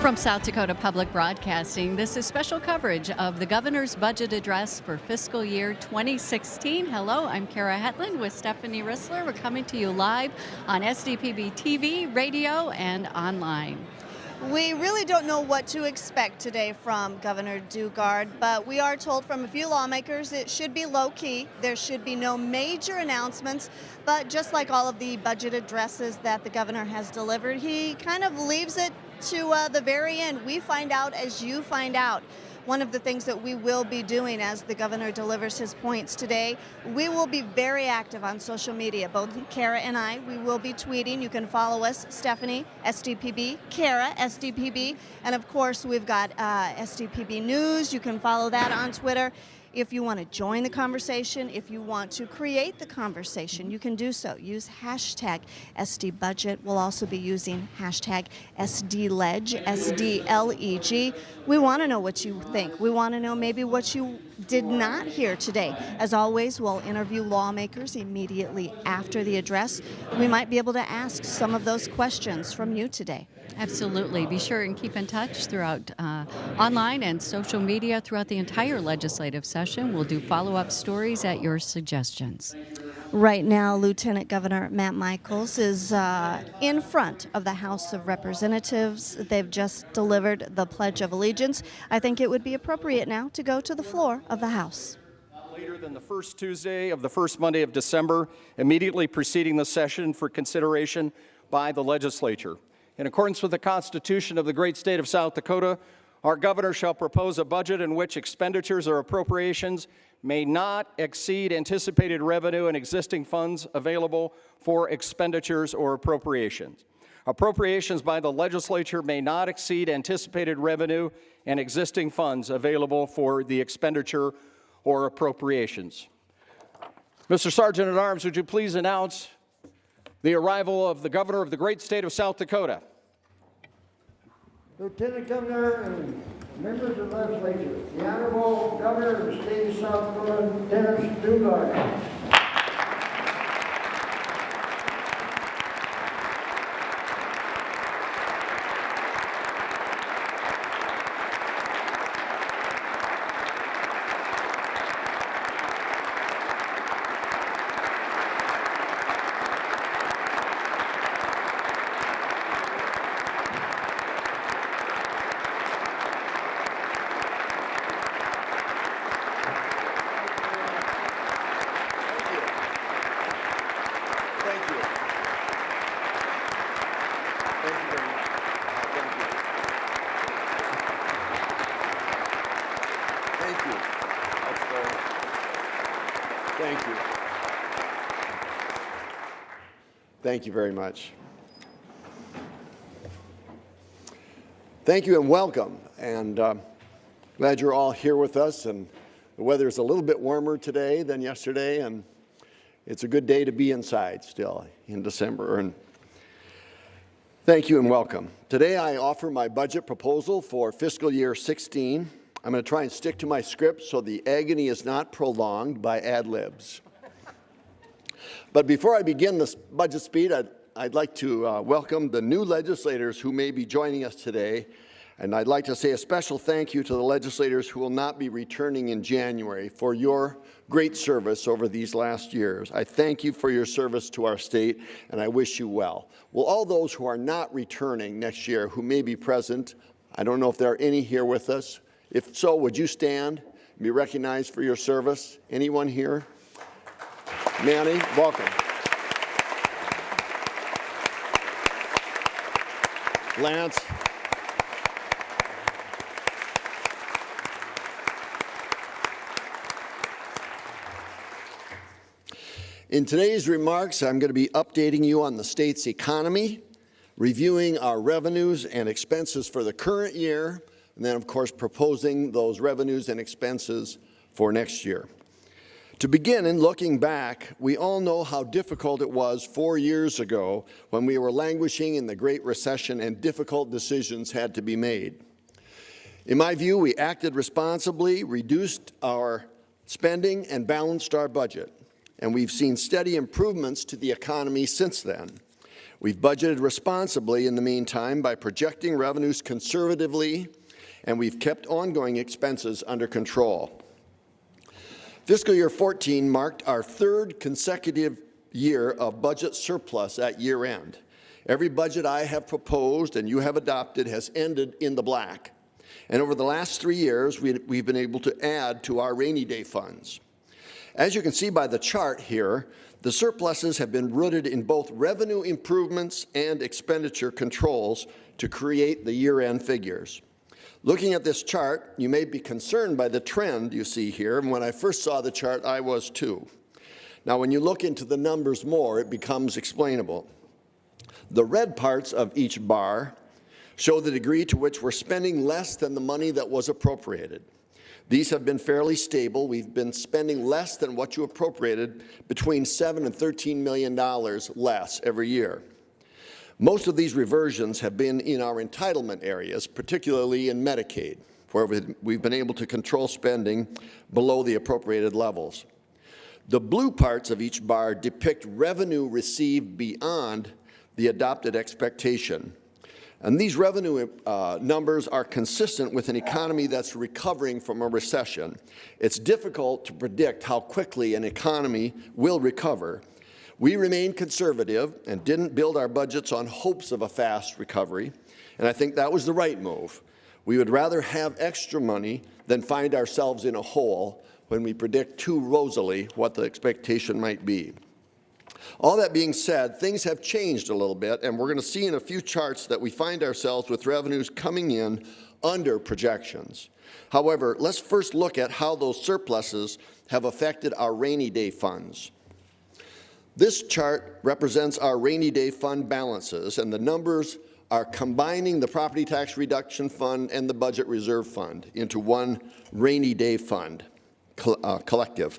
From South Dakota Public Broadcasting, this is special coverage of the Governor's Budget Address for fiscal year 2016. Hello, I'm Kara Hetland with Stephanie Rissler. We're coming to you live on SDPB TV, radio, and online. We really don't know what to expect today from Governor Daugaard, but we are told from a few lawmakers it should be low-key. There should be no major announcements, but just like all of the budget addresses that the governor has delivered, he kind of leaves it to the very end. We find out as you find out. One of the things that we will be doing as the governor delivers his points today, we will be very active on social media. Both Kara and I, we will be tweeting. You can follow us, Stephanie, SDPB, Kara, SDPB, and of course we've got SDPB News. You can follow that on Twitter. If you want to join the conversation, if you want to create the conversation, you can do so. Use hashtag SDBudget. We'll also be using hashtag SDLeg, SDLEG. We want to know what you think. We want to know maybe what you did not hear today. As always, we'll interview lawmakers immediately after the address. We might be able to ask some of those questions from you today. Absolutely. Be sure and keep in touch throughout online and social media throughout the entire legislative session. We'll do follow-up stories at your suggestions. Right now, Lieutenant Governor Matt Michaels is in front of the House of Representatives. They've just delivered the Pledge of Allegiance. I think it would be appropriate now to go to the floor of the House. Not later than the first Tuesday of the first Monday of December, immediately preceding the session for consideration by the legislature. In accordance with the Constitution of the great state of South Dakota, our governor shall propose a budget in which expenditures or appropriations may not exceed anticipated revenue and existing funds available for expenditures or appropriations. Appropriations by the legislature may not exceed anticipated revenue and existing funds available for the expenditure or appropriations. Mr. Sergeant at Arms, would you please announce the arrival of the governor of the great state of South Dakota? Lieutenant Governor and members of the legislature, the Honorable Governor of the state of South Dakota, Dennis Daugaard. Thank you very much. Thank you and welcome. And glad you're all here with us. And the weather is a little bit warmer today than yesterday. And it's a good day to be inside still in December. And thank you and welcome. Today I offer my budget proposal for fiscal year 16. I'm going to try and stick to my script so the agony is not prolonged by ad libs. But before I begin this budget speech, I'd like to welcome the new legislators who may be joining us today. And I'd like to say a special thank you to the legislators who will not be returning in January for your great service over these last years. I thank you for your service to our state, and I wish you well. Will all those who are not returning next year who may be present, I don't know if there are any here with us. If so, would you stand and be recognized for your service? Anyone here? Manny, welcome. Lance. In today's remarks, I'm going to be updating you on the state's economy, reviewing our revenues and expenses for the current year, and then, of course, proposing those revenues and expenses for next year. To begin, in looking back, we all know how difficult it was 4 years ago when we were languishing in the Great Recession and difficult decisions had to be made. In my view, we acted responsibly, reduced our spending, and balanced our budget. And we've seen steady improvements to the economy since then. We've budgeted responsibly in the meantime by projecting revenues conservatively, and we've kept ongoing expenses under control. Fiscal year 14 marked our third consecutive year of budget surplus at year end. Every budget I have proposed and you have adopted has ended in the black. And over the last 3 years, we've been able to add to our rainy day funds. As you can see by the chart here, the surpluses have been rooted in both revenue improvements and expenditure controls to create the year-end figures. Looking at this chart, you may be concerned by the trend you see here, and when I first saw the chart, I was too. Now, when you look into the numbers more, it becomes explainable. The red parts of each bar show the degree to which we're spending less than the money that was appropriated. These have been fairly stable. We've been spending less than what you appropriated, between $7 and $13 million less every year. Most of these reversions have been in our entitlement areas, particularly in Medicaid, where we've been able to control spending below the appropriated levels. The blue parts of each bar depict revenue received beyond the adopted expectation. And these revenue numbers are consistent with an economy that's recovering from a recession. It's difficult to predict how quickly an economy will recover. We remained conservative and didn't build our budgets on hopes of a fast recovery, and I think that was the right move. We would rather have extra money than find ourselves in a hole when we predict too rosily what the expectation might be. All that being said, things have changed a little bit, and we're going to see in a few charts that we find ourselves with revenues coming in under projections. However, let's first look at how those surpluses have affected our rainy day funds. This chart represents our rainy day fund balances, and the numbers are combining the property tax reduction fund and the budget reserve fund into one rainy day fund collective.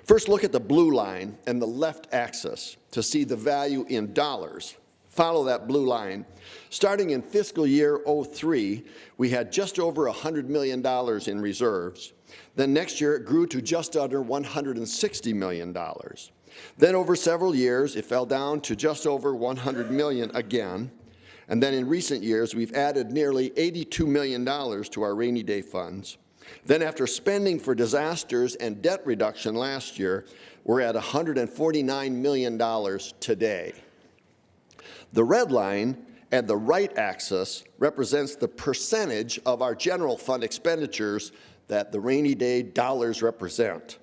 First, look at the blue line and the left axis to see the value in dollars. Follow that blue line. Starting in fiscal year 03, we had just over $100 million in reserves. Then next year, it grew to just under $160 million. Then over several years, it fell down to just over $100 million again. And then in recent years, we've added nearly $82 million to our rainy day funds. Then after spending for disasters and debt reduction last year, we're at $149 million today. The red line and the right axis represents the percentage of our general fund expenditures that the rainy day dollars represent.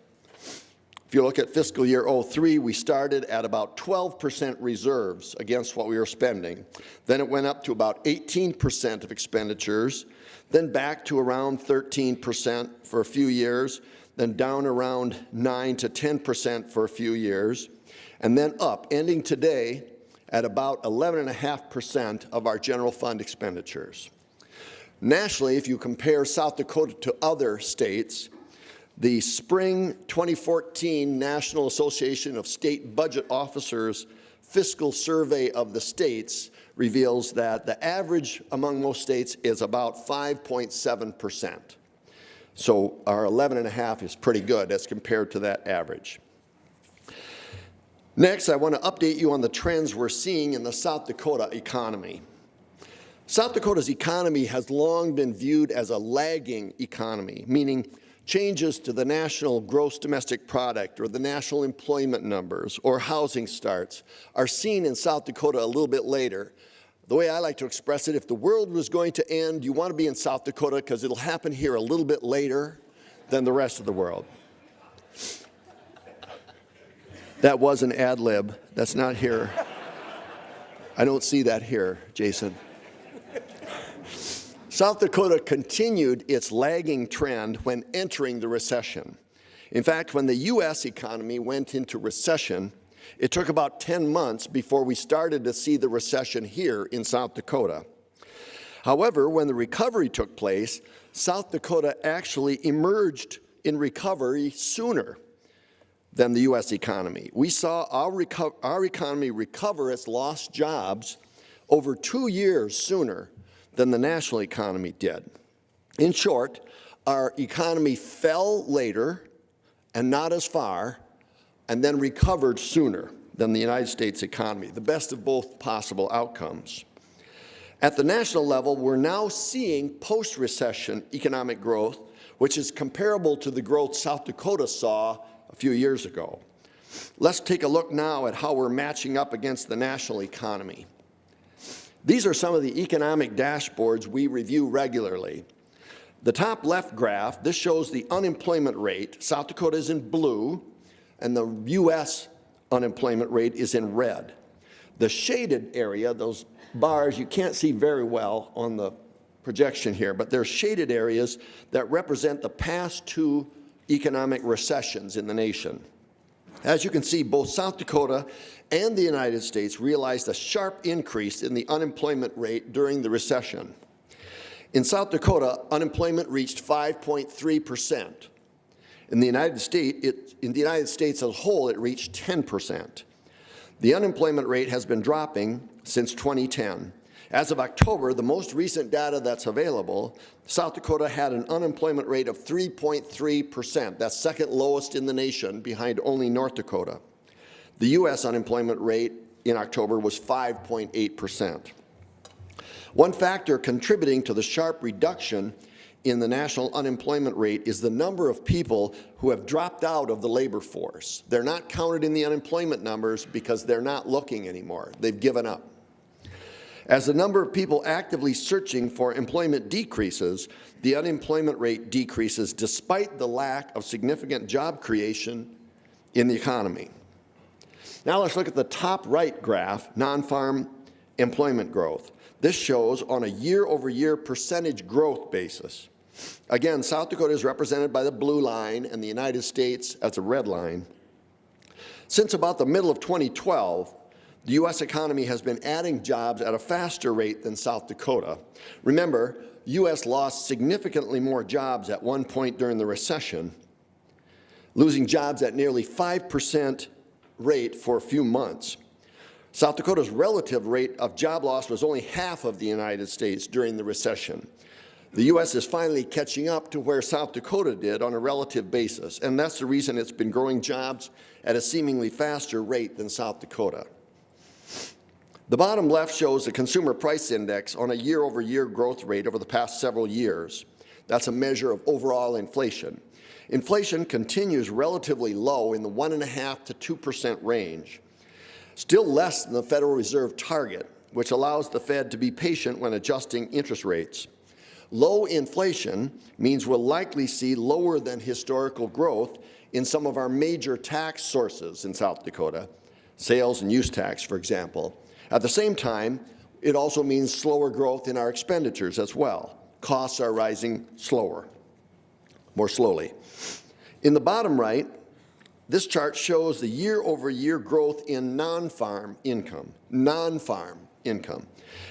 If you look at fiscal year 03, we started at about 12% reserves against what we were spending. Then it went up to about 18% of expenditures, then back to around 13% for a few years, then down around 9 to 10% for a few years, and then up, ending today at about 11.5% of our general fund expenditures. Nationally, if you compare South Dakota to other states, the spring 2014 National Association of State Budget Officers fiscal survey of the states reveals that the average among most states is about 5.7%. So our 11.5 is pretty good as compared to that average. Next, I want to update you on the trends we're seeing in the South Dakota economy. South Dakota's economy has long been viewed as a lagging economy, meaning changes to the national gross domestic product or the national employment numbers or housing starts are seen in South Dakota a little bit later. The way I like to express it, if the world was going to end, you want to be in South Dakota because it'll happen here a little bit later than the rest of the world. That was an ad lib. That's not here. I don't see that here, Jason. South Dakota continued its lagging trend when entering the recession. In fact, when the U.S. economy went into recession, it took about 10 months before we started to see the recession here in South Dakota. However, when the recovery took place, South Dakota actually emerged in recovery sooner than the U.S. economy. We saw our economy recover its lost jobs over 2 years sooner than the national economy did. In short, our economy fell later and not as far, and then recovered sooner. than the United States economy, the best of both possible outcomes. At the national level, we're now seeing post-recession economic growth, which is comparable to the growth South Dakota saw a few years ago. Let's take a look now at how we're matching up against the national economy. These are some of the economic dashboards we review regularly. The top left graph, this shows the unemployment rate. South Dakota is in blue, and the U.S. unemployment rate is in red. The shaded area, those bars, you can't see very well on the projection here, but they're shaded areas that represent the past two economic recessions in the nation. As you can see, both South Dakota and the United States realized a sharp increase in the unemployment rate during the recession. In South Dakota, unemployment reached 5.3%. In the United States as a whole, it reached 10%. The unemployment rate has been dropping since 2010. As of October, the most recent data that's available, South Dakota had an unemployment rate of 3.3%. That's second lowest in the nation, behind only North Dakota. The U.S. unemployment rate in October was 5.8%. One factor contributing to the sharp reduction in the national unemployment rate is the number of people who have dropped out of the labor force. They're not counted in the unemployment numbers because they're not looking anymore. They've given up. As the number of people actively searching for employment decreases, the unemployment rate decreases despite the lack of significant job creation in the economy. Now let's look at the top right graph, non-farm employment growth. This shows on a year-over-year percentage growth basis. Again, South Dakota is represented by the blue line and the United States as a red line. Since about the middle of 2012, the U.S. economy has been adding jobs at a faster rate than South Dakota. Remember, the U.S. lost significantly more jobs at one point during the recession, losing jobs at nearly 5% rate for a few months. South Dakota's relative rate of job loss was only half of the United States during the recession. The U.S. is finally catching up to where South Dakota did on a relative basis, and that's the reason it's been growing jobs at a seemingly faster rate than South Dakota. The bottom left shows the Consumer Price Index on a year-over-year growth rate over the past several years. That's a measure of overall inflation. Inflation continues relatively low in the 1.5% to 2% range, still less than the Federal Reserve target, which allows the Fed to be patient when adjusting interest rates. Low inflation means we'll likely see lower than historical growth in some of our major tax sources in South Dakota, sales and use tax, for example. At the same time, it also means slower growth in our expenditures as well. Costs are rising more slowly. In the bottom right, this chart shows the year-over-year growth in non-farm income.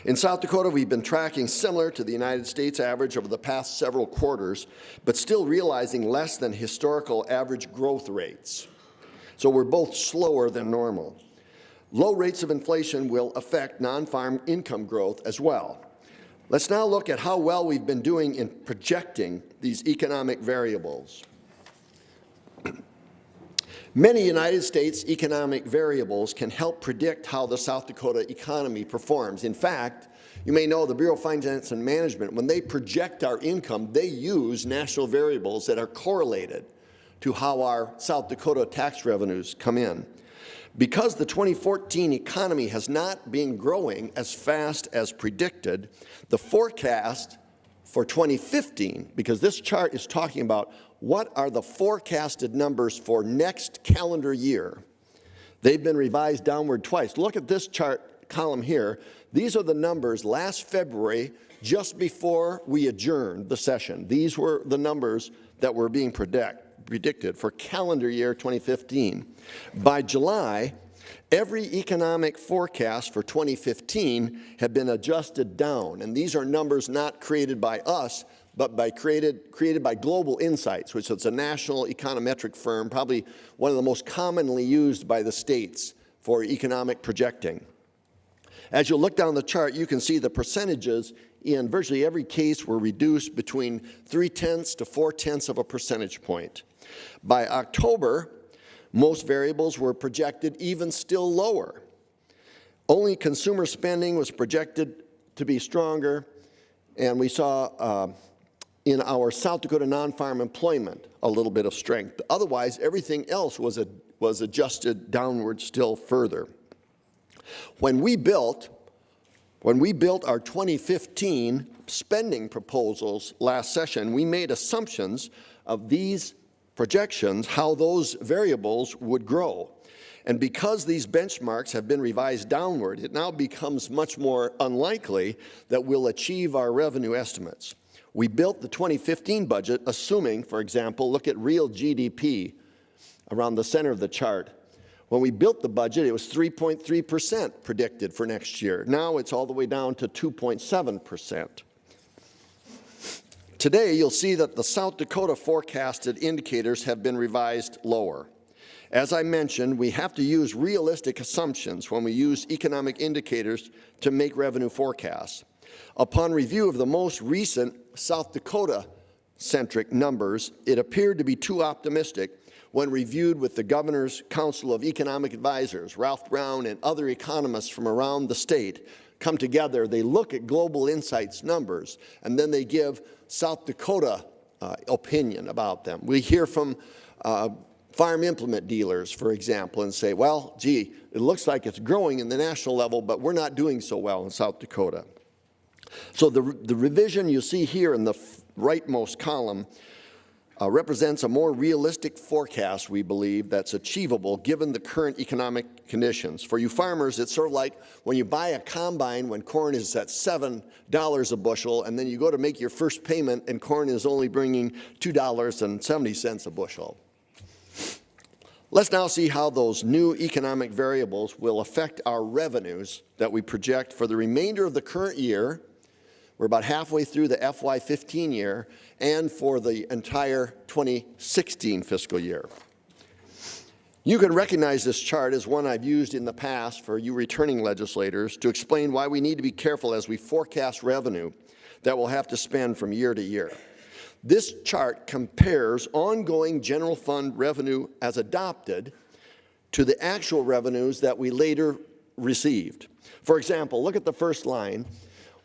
In South Dakota, we've been tracking similar to the United States average over the past several quarters, but still realizing less than historical average growth rates. So we're both slower than normal. Low rates of inflation will affect non-farm income growth as well. Let's now look at how well we've been doing in projecting these economic variables. Many United States economic variables can help predict how the South Dakota economy performs. In fact, you may know the Bureau of Finance and Management, when they project our income, they use national variables that are correlated to how our South Dakota tax revenues come in. Because the 2014 economy has not been growing as fast as predicted, the forecast for 2015, because this chart is talking about what are the forecasted numbers for next calendar year. They've been revised downward twice. Look at this chart column here. These are the numbers last February, just before we adjourned the session. These were the numbers that were being predicted for calendar year 2015. By July, every economic forecast for 2015 had been adjusted down, and these are numbers not created by us, but created by Global Insights, which is a national econometric firm, probably one of the most commonly used by the states for economic projecting. As you look down the chart, you can see the percentages in virtually every case were reduced between 0.3 to 0.4 of a percentage point. By October, Most variables were projected even still lower. Only consumer spending was projected to be stronger, and we saw in our South Dakota non-farm employment a little bit of strength. Otherwise, everything else was adjusted downward still further. When we built our 2015 spending proposals last session, we made assumptions of these projections, how those variables would grow. And because these benchmarks have been revised downward, it now becomes much more unlikely that we'll achieve our revenue estimates. We built the 2015 budget assuming, for example, look at real GDP around the center of the chart. When we built the budget, it was 3.3% predicted for next year. Now it's all the way down to 2.7%. Today, you'll see that the South Dakota forecasted indicators have been revised lower. As I mentioned, we have to use realistic assumptions when we use economic indicators to make revenue forecasts. Upon review of the most recent South Dakota-centric numbers, it appeared to be too optimistic when reviewed with the Governor's Council of Economic Advisors. Ralph Brown and other economists from around the state come together. They look at Global Insight's numbers, and then they give South Dakota opinion about them. We hear from farm implement dealers, for example, and say, well, gee, it looks like it's growing in the national level, but we're not doing so well in South Dakota. So the revision you see here in the rightmost column represents a more realistic forecast, we believe, that's achievable given the current economic conditions. For you farmers, it's sort of like when you buy a combine when corn is at $7 a bushel, and then you go to make your first payment and corn is only bringing $2.70 a bushel. Let's now see how those new economic variables will affect our revenues that we project for the remainder of the current year. We're about halfway through the FY16 year, and for the entire 2016 fiscal year. You can recognize this chart as one I've used in the past for you returning legislators to explain why we need to be careful as we forecast revenue that we'll have to spend from year to year. This chart compares ongoing general fund revenue as adopted to the actual revenues that we later received. For example, look at the first line.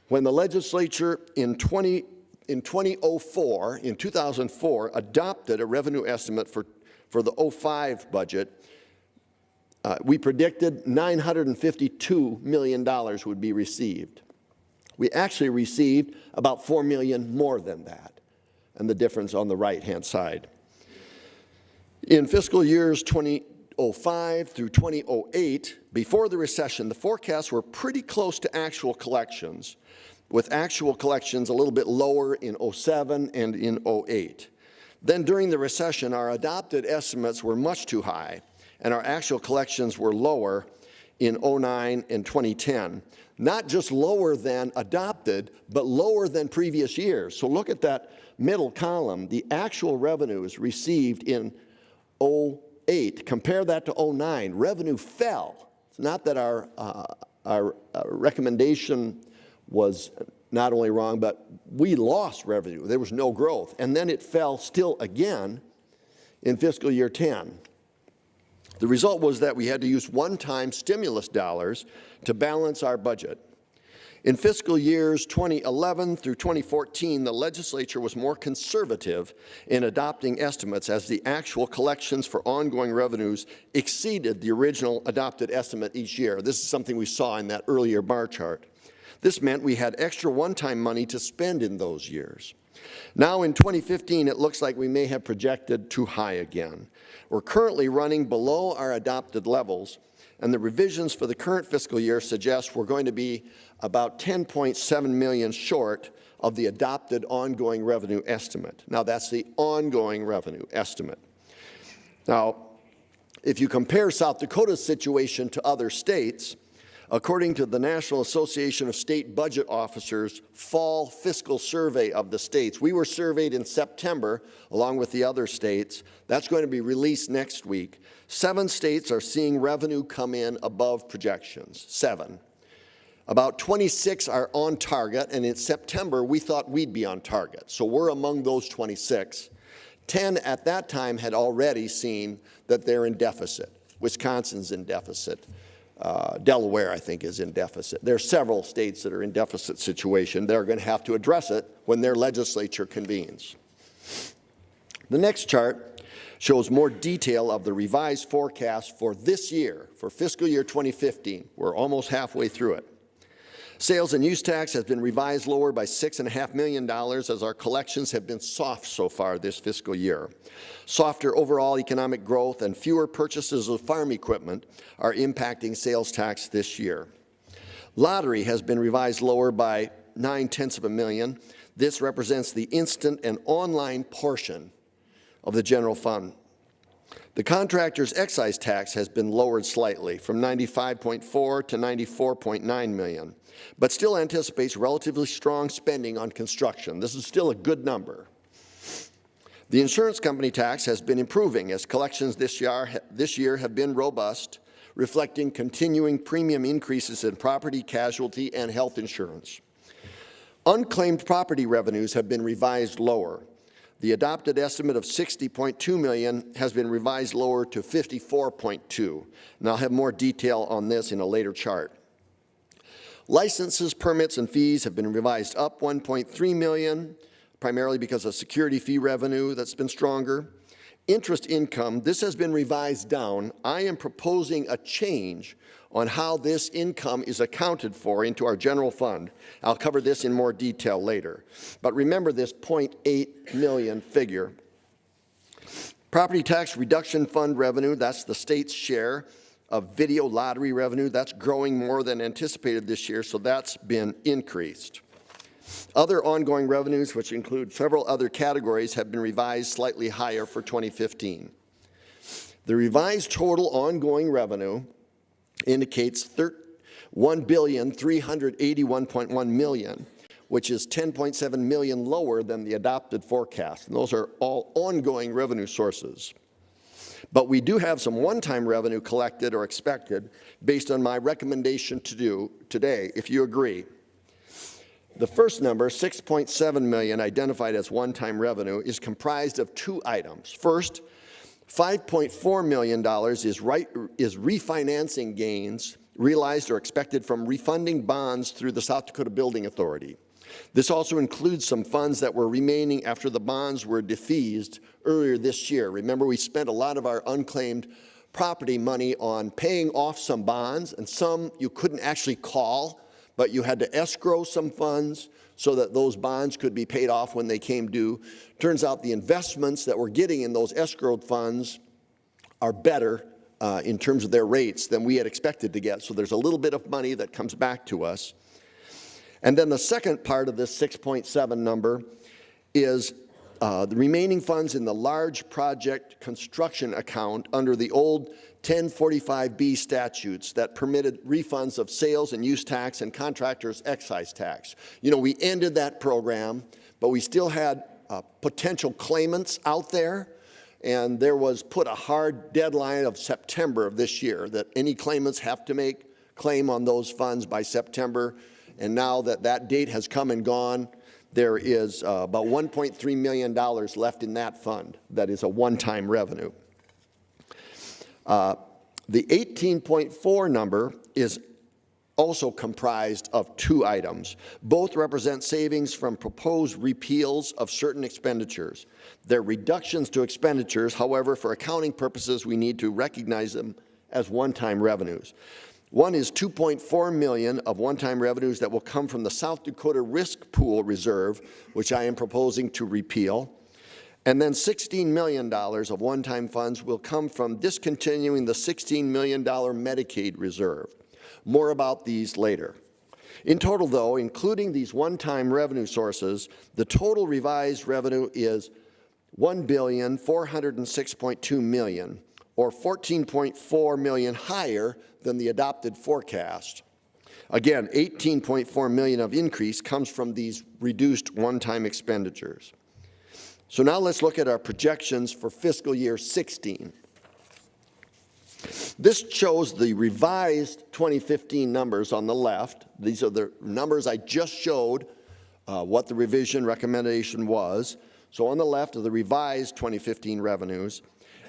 When the legislature in 2004, adopted a revenue estimate for the 05 budget, we predicted $952 million would be received. We actually received about $4 million more than that, and the difference on the right-hand side. In fiscal years 2005 through 2008, before the recession, the forecasts were pretty close to actual collections, with actual collections a little bit lower in 07 and in 08. Then during the recession, our adopted estimates were much too high, and our actual collections were lower in 09 and 2010. Not just lower than adopted, but lower than previous years. So look at that middle column, the actual revenues received in 08. Compare that to 09. Revenue fell. It's not that our recommendation was not only wrong, but we lost revenue. There was no growth. And then it fell still again in fiscal year 10. The result was that we had to use one-time stimulus dollars to balance our budget. In fiscal years 2011 through 2014, the legislature was more conservative in adopting estimates as the actual collections for ongoing revenues exceeded the original adopted estimate each year. This is something we saw in that earlier bar chart. This meant we had extra one-time money to spend in those years. Now in 2015, it looks like we may have projected too high again. We're currently running below our adopted levels, and the revisions for the current fiscal year suggest we're going to be about 10.7 million short of the adopted ongoing revenue estimate. Now that's the ongoing revenue estimate. Now, if you compare South Dakota's situation to other states, according to the National Association of State Budget Officers' fall fiscal survey of the states, we were surveyed in September along with the other states. That's going to be released next week. 7 states are seeing revenue come in above projections, 7. About 26 are on target, and in September we thought we'd be on target. So we're among those 26. 10 at that time had already seen that they're in deficit. Wisconsin's in deficit. Delaware, I think, is in deficit. There are several states that are in deficit situation. They're going to have to address it when their legislature convenes. The next chart shows more detail of the revised forecast for this year, for fiscal year 2015. We're almost halfway through it. Sales and use tax has been revised lower by $6.5 million as our collections have been soft so far this fiscal year. Softer overall economic growth and fewer purchases of farm equipment are impacting sales tax this year. Lottery has been revised lower by 0.9 million. This represents the instant and online portion of the general fund. The contractor's excise tax has been lowered slightly from 95.4 to 94.9 million, but still anticipates relatively strong spending on construction. This is still a good number. The insurance company tax has been improving as collections this year have been robust, reflecting continuing premium increases in property, casualty, and health insurance. Unclaimed property revenues have been revised lower. The adopted estimate of 60.2 million has been revised lower to 54.2, and I'll have more detail on this in a later chart. Licenses, permits, and fees have been revised up 1.3 million, primarily because of security fee revenue that's been stronger. Interest income, this has been revised down. I am proposing a change on how this income is accounted for into our general fund. I'll cover this in more detail later. But remember this 0.8 million figure. Property tax reduction fund revenue, that's the state's share of video lottery revenue. That's growing more than anticipated this year, so that's been increased. Other ongoing revenues, which include several other categories, have been revised slightly higher for 2015. The revised total ongoing revenue indicates $1,381.1 million, which is 10.7 million lower than the adopted forecast. And those are all ongoing revenue sources. But we do have some one-time revenue collected or expected based on my recommendation to do today, if you agree. The first number, 6.7 million, identified as one-time revenue, is comprised of two items. First, $5.4 million is refinancing gains realized or expected from refunding bonds through the South Dakota Building Authority. This also includes some funds that were remaining after the bonds were defeased earlier this year. Remember, we spent a lot of our unclaimed property money on paying off some bonds, and some you couldn't actually call, but you had to escrow some funds so that those bonds could be paid off when they came due. Turns out the investments that we're getting in those escrowed funds are better in terms of their rates than we had expected to get. So there's a little bit of money that comes back to us. And then the second part of this 6.7 number is the remaining funds in the large project construction account under the old 1045B statutes that permitted refunds of sales and use tax and contractors' excise tax. You know, we ended that program, but we still had potential claimants out there, and there was put a hard deadline of September of this year that any claimants have to make claim on those funds by September. And now that that date has come and gone, there is about $1.3 million left in that fund that is a one-time revenue. The 18.4 number is also comprised of two items. Both represent savings from proposed repeals of certain expenditures. They're reductions to expenditures. However, for accounting purposes, we need to recognize them as one-time revenues. One is 2.4 million of one-time revenues that will come from the South Dakota Risk Pool Reserve, which I am proposing to repeal. And then $16 million of one-time funds will come from discontinuing the $16 million Medicaid reserve. More about these later. In total, though, including these one-time revenue sources, the total revised revenue is $1,406.2 million, or 14.4 million higher than the adopted forecast. Again, 18.4 million of increase comes from these reduced one-time expenditures. So now let's look at our projections for fiscal year 16. This shows the revised 2015 numbers on the left. These are the numbers I just showed, what the revision recommendation was. So on the left are the revised 2015 revenues,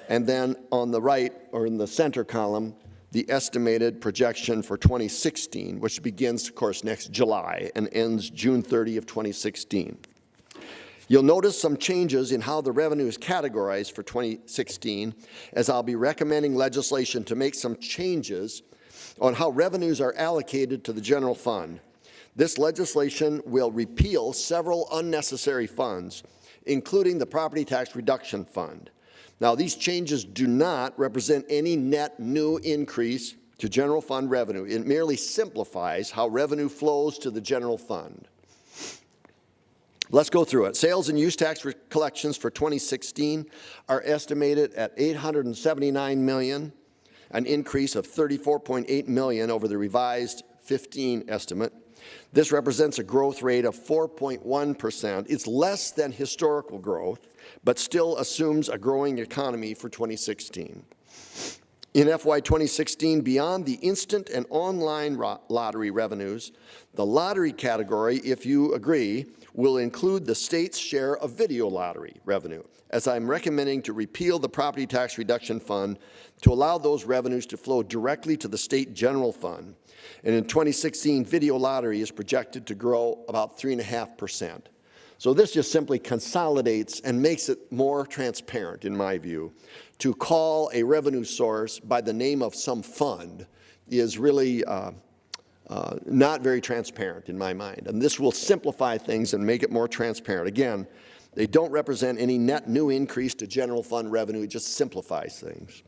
and then on the right, or in the center column, the estimated projection for 2016, which begins, of course, next July and ends June 30 of 2016. You'll notice some changes in how the revenue is categorized for 2016, as I'll be recommending legislation to make some changes on how revenues are allocated to the general fund. This legislation will repeal several unnecessary funds, including the Property Tax Reduction Fund. Now, these changes do not represent any net new increase to general fund revenue. It merely simplifies how revenue flows to the general fund. Let's go through it. Sales and use tax collections for 2016 are estimated at $879 million, an increase of $34.8 million over the revised 15 estimate. This represents a growth rate of 4.1%. It's less than historical growth, but still assumes a growing economy for 2016. In FY 2016, beyond the instant and online lottery revenues, the lottery category, if you agree, will include the state's share of video lottery revenue, as I'm recommending to repeal the Property Tax Reduction Fund to allow those revenues to flow directly to the state general fund. And in 2016, video lottery is projected to grow about 3.5%. So this just simply consolidates and makes it more transparent, in my view. To call a revenue source by the name of some fund is really not very transparent in my mind. And this will simplify things and make it more transparent. Again, they don't represent any net new increase to general fund revenue. It just simplifies things.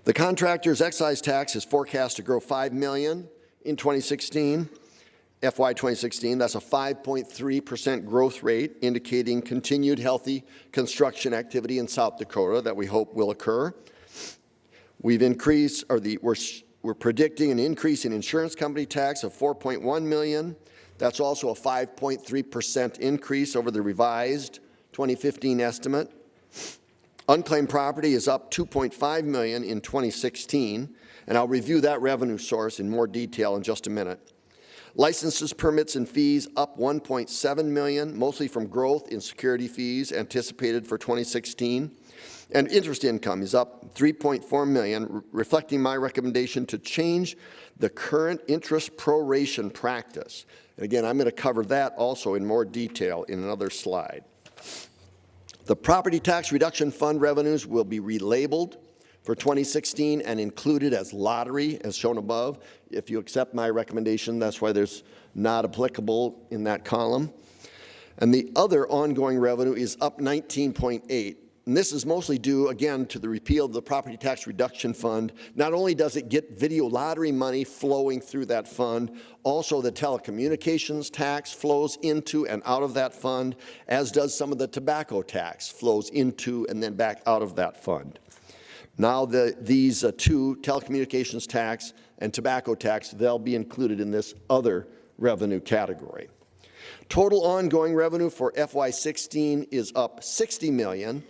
The contractor's excise tax is forecast to grow $5 million in 2016. FY 2016, that's a 5.3% growth rate, indicating continued healthy construction activity in South Dakota that we hope will occur. We've increased, or we're predicting an increase in insurance company tax of $4.1 million. That's also a 5.3% increase over the revised 2015 estimate. Unclaimed property is up $2.5 million in 2016, and I'll review that revenue source in more detail in just a minute. Licenses, permits, and fees up $1.7 million, mostly from growth in security fees anticipated for 2016. And interest income is up $3.4 million, reflecting my recommendation to change the current interest proration practice. And again, I'm going to cover that also in more detail in another slide. The Property Tax Reduction Fund revenues will be relabeled for 2016 and included as lottery, as shown above. If you accept my recommendation, that's why there's not applicable in that column. And the other ongoing revenue is up 19.8. And this is mostly due, again, to the repeal of the Property Tax Reduction Fund. Not only does it get video lottery money flowing through that fund, also the telecommunications tax flows into and out of that fund, as does some of the tobacco tax flows into and then back out of that fund. Now these two, telecommunications tax and tobacco tax, they'll be included in this other revenue category. Total ongoing revenue for FY16 is up $60 million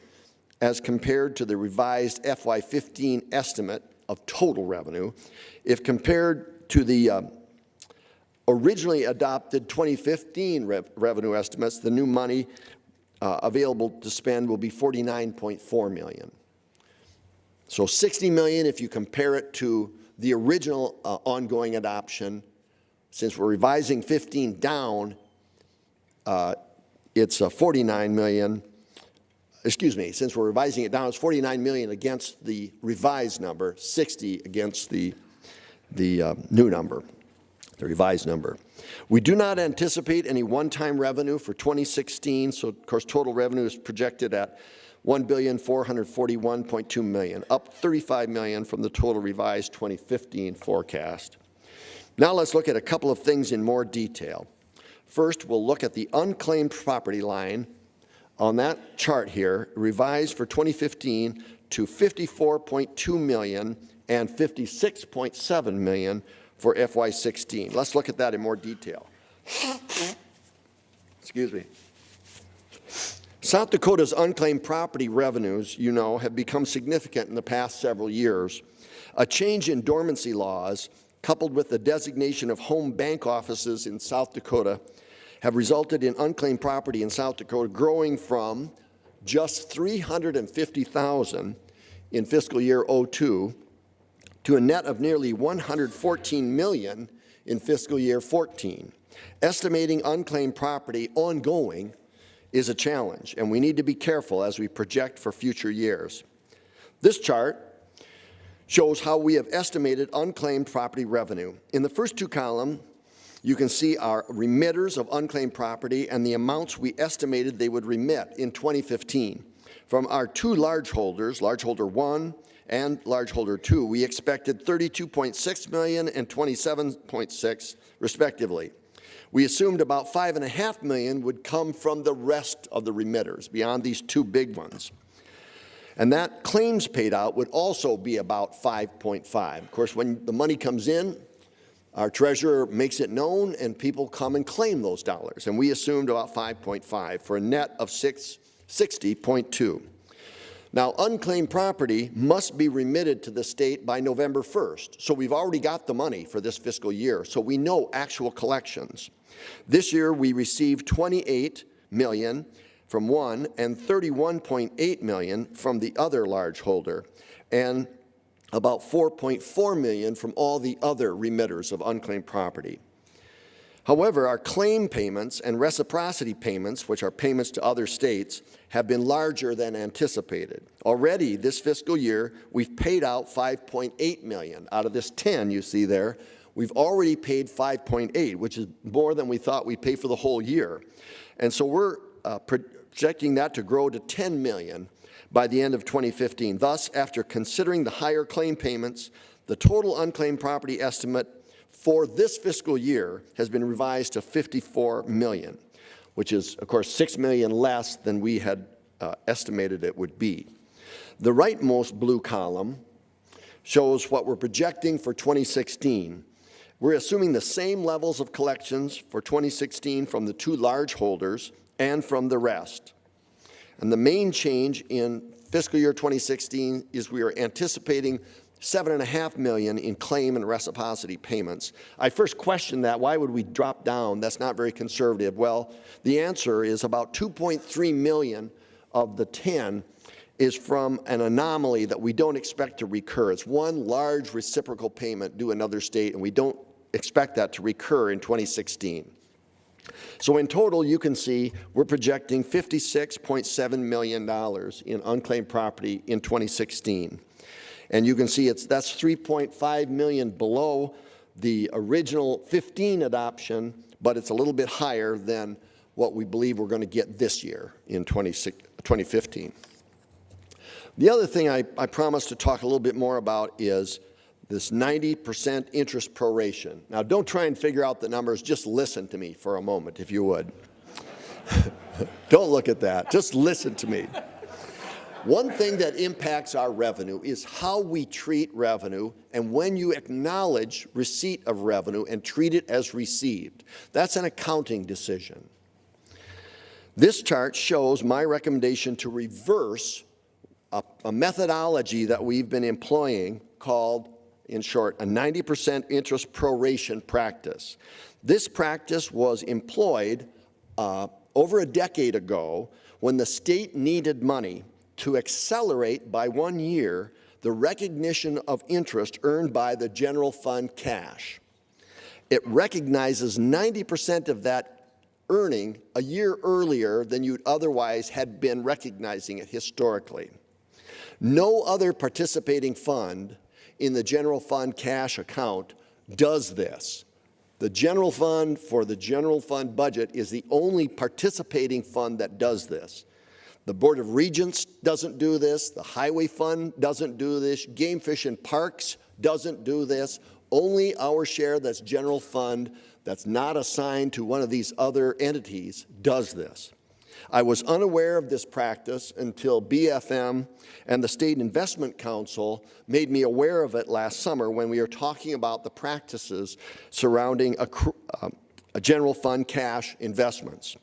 as compared to the revised FY15 estimate of total revenue. If compared to the originally adopted 2015 revenue estimates, the new money available to spend will be $49.4 million. So $60 million if you compare it to the original ongoing adoption. Since we're revising 15 down, it's $49 million. Excuse me, since we're revising it down, it's $49 million against the revised number, 60 against the new number, the revised number. We do not anticipate any one-time revenue for 2016, so of course total revenue is projected at $1,441.2 million, up $35 million from the total revised 2015 forecast. Now let's look at a couple of things in more detail. First, we'll look at the unclaimed property line on that chart here, revised for 2015 to $54.2 million and $56.7 million for FY16. Let's look at that in more detail. Excuse me. South Dakota's unclaimed property revenues, you know, have become significant in the past several years. A change in dormancy laws, coupled with the designation of home bank offices in South Dakota, have resulted in unclaimed property in South Dakota growing from just 350,000 in fiscal year '02 to a net of nearly 114 million in fiscal year '14. Estimating unclaimed property ongoing is a challenge, and we need to be careful as we project for future years. This chart shows how we have estimated unclaimed property revenue. In the first two columns, you can see our remitters of unclaimed property and the amounts we estimated they would remit in 2015. From our two large holders, large holder 1 and large holder 2, we expected 32.6 million and 27.6 respectively. We assumed about 5.5 million would come from the rest of the remitters beyond these two big ones. And that claims paid out would also be about 5.5. Of course, when the money comes in, our treasurer makes it known and people come and claim those dollars. And we assumed about 5.5 for a net of 60.2. Now, unclaimed property must be remitted to the state by November 1st. So we've already got the money for this fiscal year. So we know actual collections. This year we received 28 million from one and 31.8 million from the other large holder, and about 4.4 million from all the other remitters of unclaimed property. However, our claim payments and reciprocity payments, which are payments to other states, have been larger than anticipated. Already this fiscal year, we've paid out 5.8 million. Out of this 10 you see there, we've already paid 5.8, which is more than we thought we'd pay for the whole year. And so we're projecting that to grow to 10 million by the end of 2015. Thus, after considering the higher claim payments, the total unclaimed property estimate for this fiscal year has been revised to 54 million, which is, of course, 6 million less than we had estimated it would be. The rightmost blue column shows what we're projecting for 2016. We're assuming the same levels of collections for 2016 from the two large holders and from the rest. And the main change in fiscal year 2016 is we are anticipating 7.5 million in claim and reciprocity payments. I first questioned that. Why would we drop down? That's not very conservative. Well, the answer is about 2.3 million of the 10 is from an anomaly that we don't expect to recur. It's one large reciprocal payment due another state, and we don't expect that to recur in 2016. So in total, you can see we're projecting $56.7 million in unclaimed property in 2016. And you can see that's 3.5 million below the original 15 adoption, but it's a little bit higher than what we believe we're going to get this year in 2015. The other thing I promised to talk a little bit more about is this 90% interest proration. Now, don't try and figure out the numbers. Just listen to me for a moment, if you would. Don't look at that. Just listen to me. One thing that impacts our revenue is how we treat revenue and when you acknowledge receipt of revenue and treat it as received. That's an accounting decision. This chart shows my recommendation to reverse a methodology that we've been employing called, in short, a 90% interest proration practice. This practice was employed over a decade ago when the state needed money to accelerate by 1 year the recognition of interest earned by the general fund cash. It recognizes 90% of that earning a year earlier than you'd otherwise had been recognizing it historically. No other participating fund in the general fund cash account does this. The general fund for the general fund budget is the only participating fund that does this. The Board of Regents doesn't do this. The Highway Fund doesn't do this. Game Fish and Parks doesn't do this. Only our share that's general fund that's not assigned to one of these other entities does this. I was unaware of this practice until BFM and the State Investment Council made me aware of it last summer when we were talking about the practices surrounding a general fund cash investments.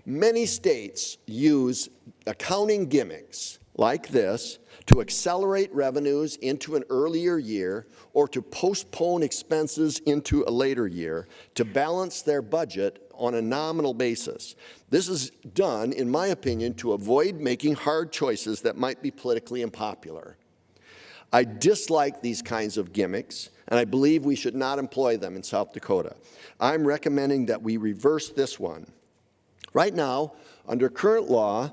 Many states use accounting gimmicks like this to accelerate revenues into an earlier year or to postpone expenses into a later year to balance their budget on a nominal basis. This is done, in my opinion, to avoid making hard choices that might be politically unpopular. I dislike these kinds of gimmicks, and I believe we should not employ them in South Dakota. I'm recommending that we reverse this one. Right now, under current law,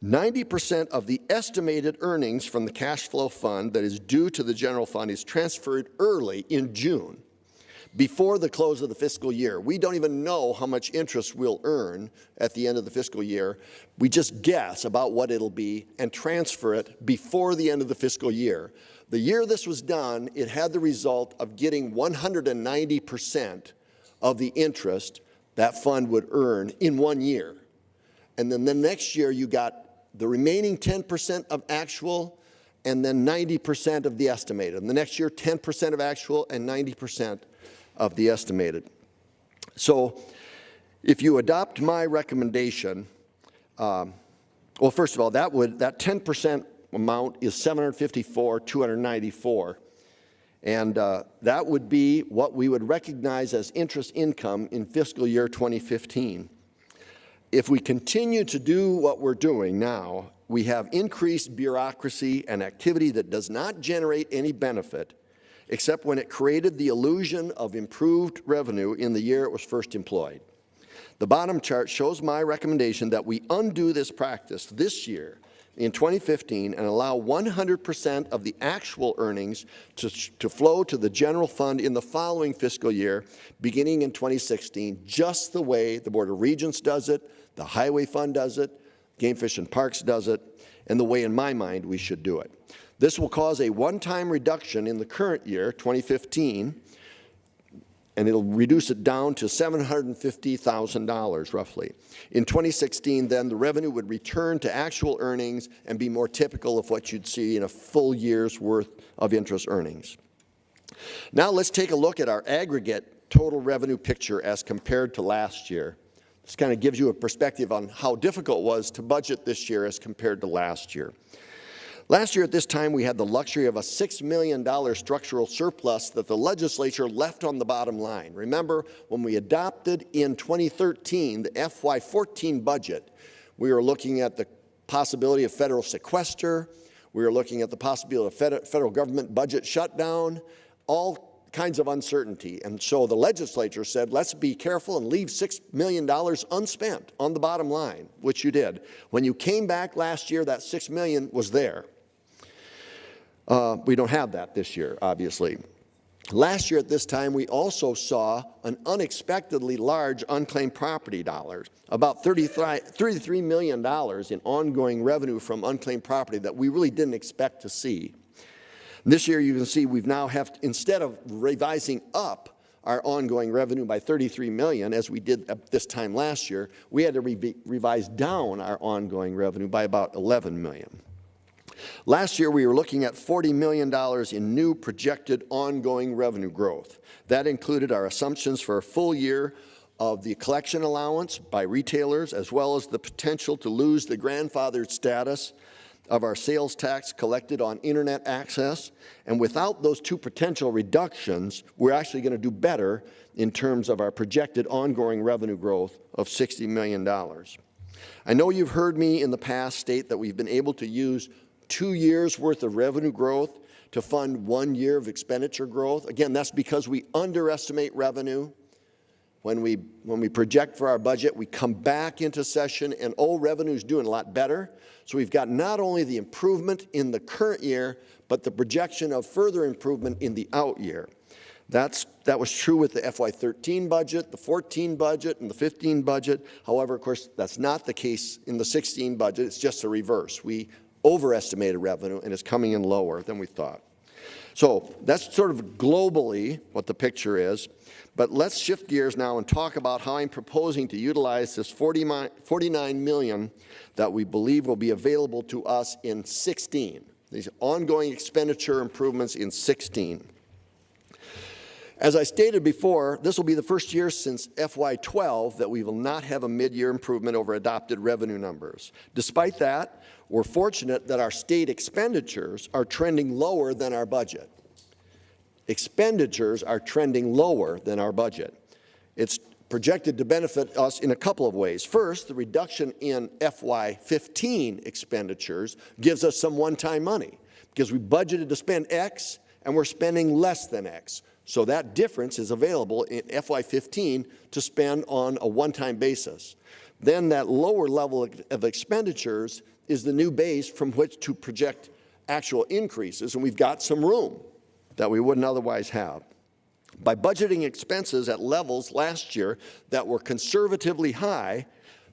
90% of the estimated earnings from the cash flow fund that is due to the general fund is transferred early in June, before the close of the fiscal year. We don't even know how much interest we'll earn at the end of the fiscal year. We just guess about what it'll be and transfer it before the end of the fiscal year. The year this was done, it had the result of getting 190% of the interest that fund would earn in 1 year. And then the next year you got the remaining 10% of actual and then 90% of the estimated. And the next year, 10% of actual and 90% of the estimated. So if you adopt my recommendation, well, first of all, that 10% amount is $754,294. And that would be what we would recognize as interest income in fiscal year 2015. If we continue to do what we're doing now, we have increased bureaucracy and activity that does not generate any benefit, except when it created the illusion of improved revenue in the year it was first employed. The bottom chart shows my recommendation that we undo this practice this year in 2015 and allow 100% of the actual earnings to flow to the general fund in the following fiscal year, beginning in 2016, just the way the Board of Regents does it, the Highway Fund does it, Game Fish and Parks does it, and the way, in my mind, we should do it. This will cause a one-time reduction in the current year, 2015, and it'll reduce it down to $750,000 roughly. In 2016, then, the revenue would return to actual earnings and be more typical of what you'd see in a full year's worth of interest earnings. Now let's take a look at our aggregate total revenue picture as compared to last year. This kind of gives you a perspective on how difficult it was to budget this year as compared to last year. Last year at this time, we had the luxury of a $6 million structural surplus that the legislature left on the bottom line. Remember, when we adopted in 2013 the FY16 budget, we were looking at the possibility of federal sequester, we were looking at the possibility of federal government budget shutdown, all kinds of uncertainty. And so the legislature said, let's be careful and leave $6 million unspent on the bottom line, which you did. When you came back last year, that $6 million was there. We don't have that this year, obviously. Last year at this time, we also saw an unexpectedly large unclaimed property dollars, about $33 million in ongoing revenue from unclaimed property that we really didn't expect to see. This year, you can see we've now instead of revising up our ongoing revenue by $33 million, as we did at this time last year, we had to revise down our ongoing revenue by about $11 million. Last year, we were looking at $40 million in new projected ongoing revenue growth. That included our assumptions for a full year of the collection allowance by retailers, as well as the potential to lose the grandfathered status of our sales tax collected on internet access. And without those two potential reductions, we're actually going to do better in terms of our projected ongoing revenue growth of $60 million. I know you've heard me in the past state that we've been able to use 2 years worth of revenue growth to fund 1 year of expenditure growth. Again, that's because we underestimate revenue. When we project for our budget, we come back into session and revenue is doing a lot better. So we've got not only the improvement in the current year, but the projection of further improvement in the out year. That was true with the FY13 budget, the 14 budget, and the 15 budget. However, of course, that's not the case in the 16 budget. It's just the reverse. We overestimated revenue and it's coming in lower than we thought. So that's sort of globally what the picture is. But let's shift gears now and talk about how I'm proposing to utilize this $49 million that we believe will be available to us in 16, these ongoing expenditure improvements in 16. As I stated before, this will be the first year since FY12 that we will not have a mid-year improvement over adopted revenue numbers. Despite that, we're fortunate that our state expenditures are trending lower than our budget. Expenditures are trending lower than our budget. It's projected to benefit us in a couple of ways. First, the reduction in FY15 expenditures gives us some one-time money because we budgeted to spend X and we're spending less than X. So that difference is available in FY15 to spend on a one-time basis. Then that lower level of expenditures is the new base from which to project actual increases, and we've got some room that we wouldn't otherwise have. By budgeting expenses at levels last year that were conservatively high,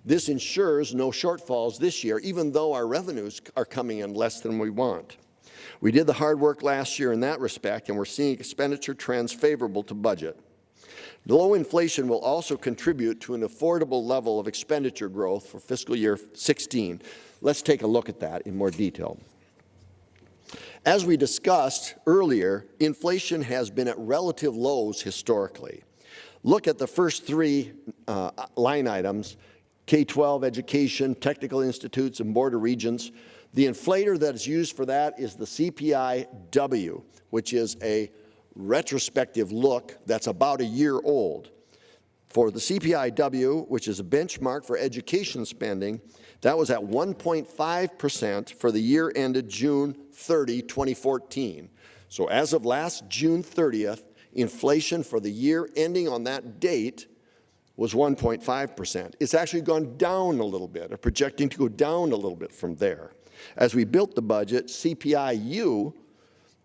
this ensures no shortfalls this year, even though our revenues are coming in less than we want. We did the hard work last year in that respect, and we're seeing expenditure trends favorable to budget. Low inflation will also contribute to an affordable level of expenditure growth for fiscal year 16. Let's take a look at that in more detail. As we discussed earlier, inflation has been at relative lows historically. Look at the first three line items: K-12 education, technical institutes, and Board of Regents. The inflator that is used for that is the CPI-W, which is a retrospective look that's about a year old. For the CPI-W, which is a benchmark for education spending, that was at 1.5% for the year ended June 30, 2014. So as of last June 30th, inflation for the year ending on that date was 1.5%. It's actually gone down a little bit, or projecting to go down a little bit from there. As we built the budget, CPI-U,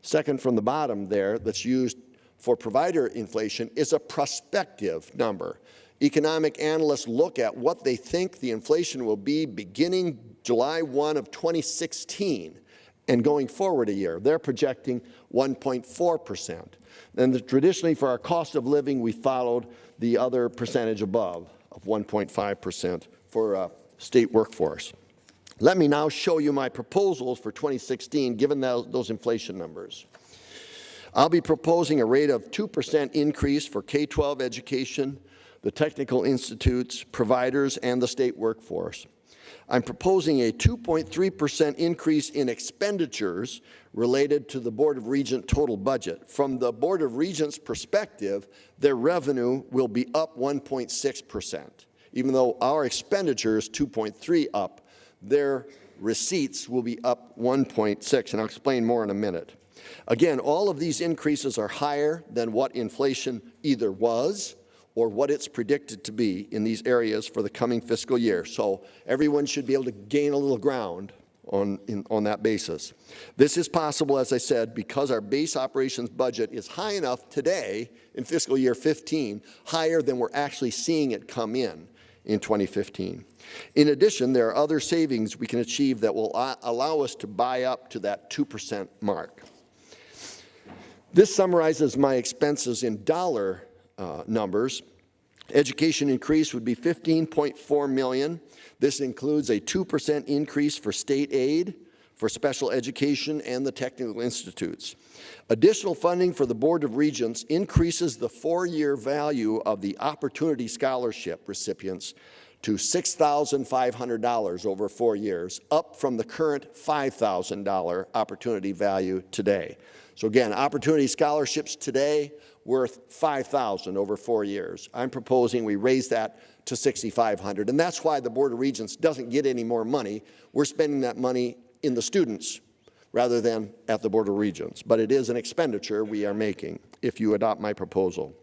second from the bottom there, that's used for provider inflation, is a prospective number. Economic analysts look at what they think the inflation will be beginning July 1 of 2016 and going forward a year. They're projecting 1.4%. And traditionally for our cost of living, we followed the other percentage above of 1.5% for state workforce. Let me now show you my proposals for 2016 given those inflation numbers. I'll be proposing a rate of 2% increase for K-12 education, the technical institutes, providers, and the state workforce. I'm proposing a 2.3% increase in expenditures related to the Board of Regents total budget. From the Board of Regents perspective, their revenue will be up 1.6%. Even though our expenditure is 2.3 up, their receipts will be up 1.6, and I'll explain more in a minute. Again, all of these increases are higher than what inflation either was or what it's predicted to be in these areas for the coming fiscal year. So everyone should be able to gain a little ground on that basis. This is possible, as I said, because our base operations budget is high enough today in fiscal year 15, higher than we're actually seeing it come in 2015. In addition, there are other savings we can achieve that will allow us to buy up to that 2% mark. This summarizes my expenses in dollar numbers. Education increase would be $15.4 million. This includes a 2% increase for state aid, for special education, and the technical institutes. Additional funding for the Board of Regents increases the four-year value of the Opportunity Scholarship recipients to $6,500 over 4 years, up from the current $5,000 opportunity value today. So again, Opportunity Scholarships today worth $5,000 over 4 years. I'm proposing we raise that to $6,500, and that's why the Board of Regents doesn't get any more money. We're spending that money in the students rather than at the Board of Regents, but it is an expenditure we are making if you adopt my proposal.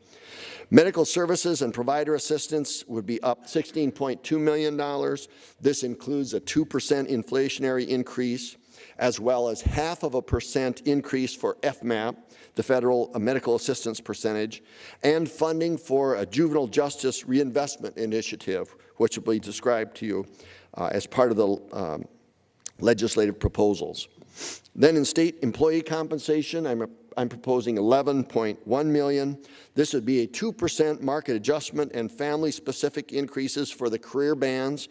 Medical services and provider assistance would be up $16.2 million. This includes a 2% inflationary increase, as well as 0.5% increase for FMAP, the Federal Medical Assistance Percentage, and funding for a juvenile justice reinvestment initiative, which will be described to you as part of the legislative proposals. Then in state employee compensation, I'm proposing $11.1 million. This would be a 2% market adjustment and family-specific increases for the career bands,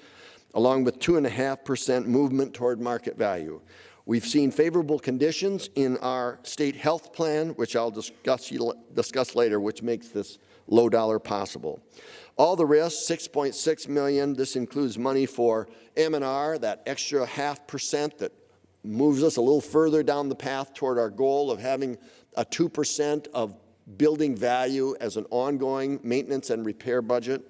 along with 2.5% movement toward market value. We've seen favorable conditions in our state health plan, which I'll discuss later, which makes this low dollar possible. All the rest, $6.6 million, this includes money for M&R, that extra 0.5% that moves us a little further down the path toward our goal of having a 2% of building value as an ongoing maintenance and repair budget.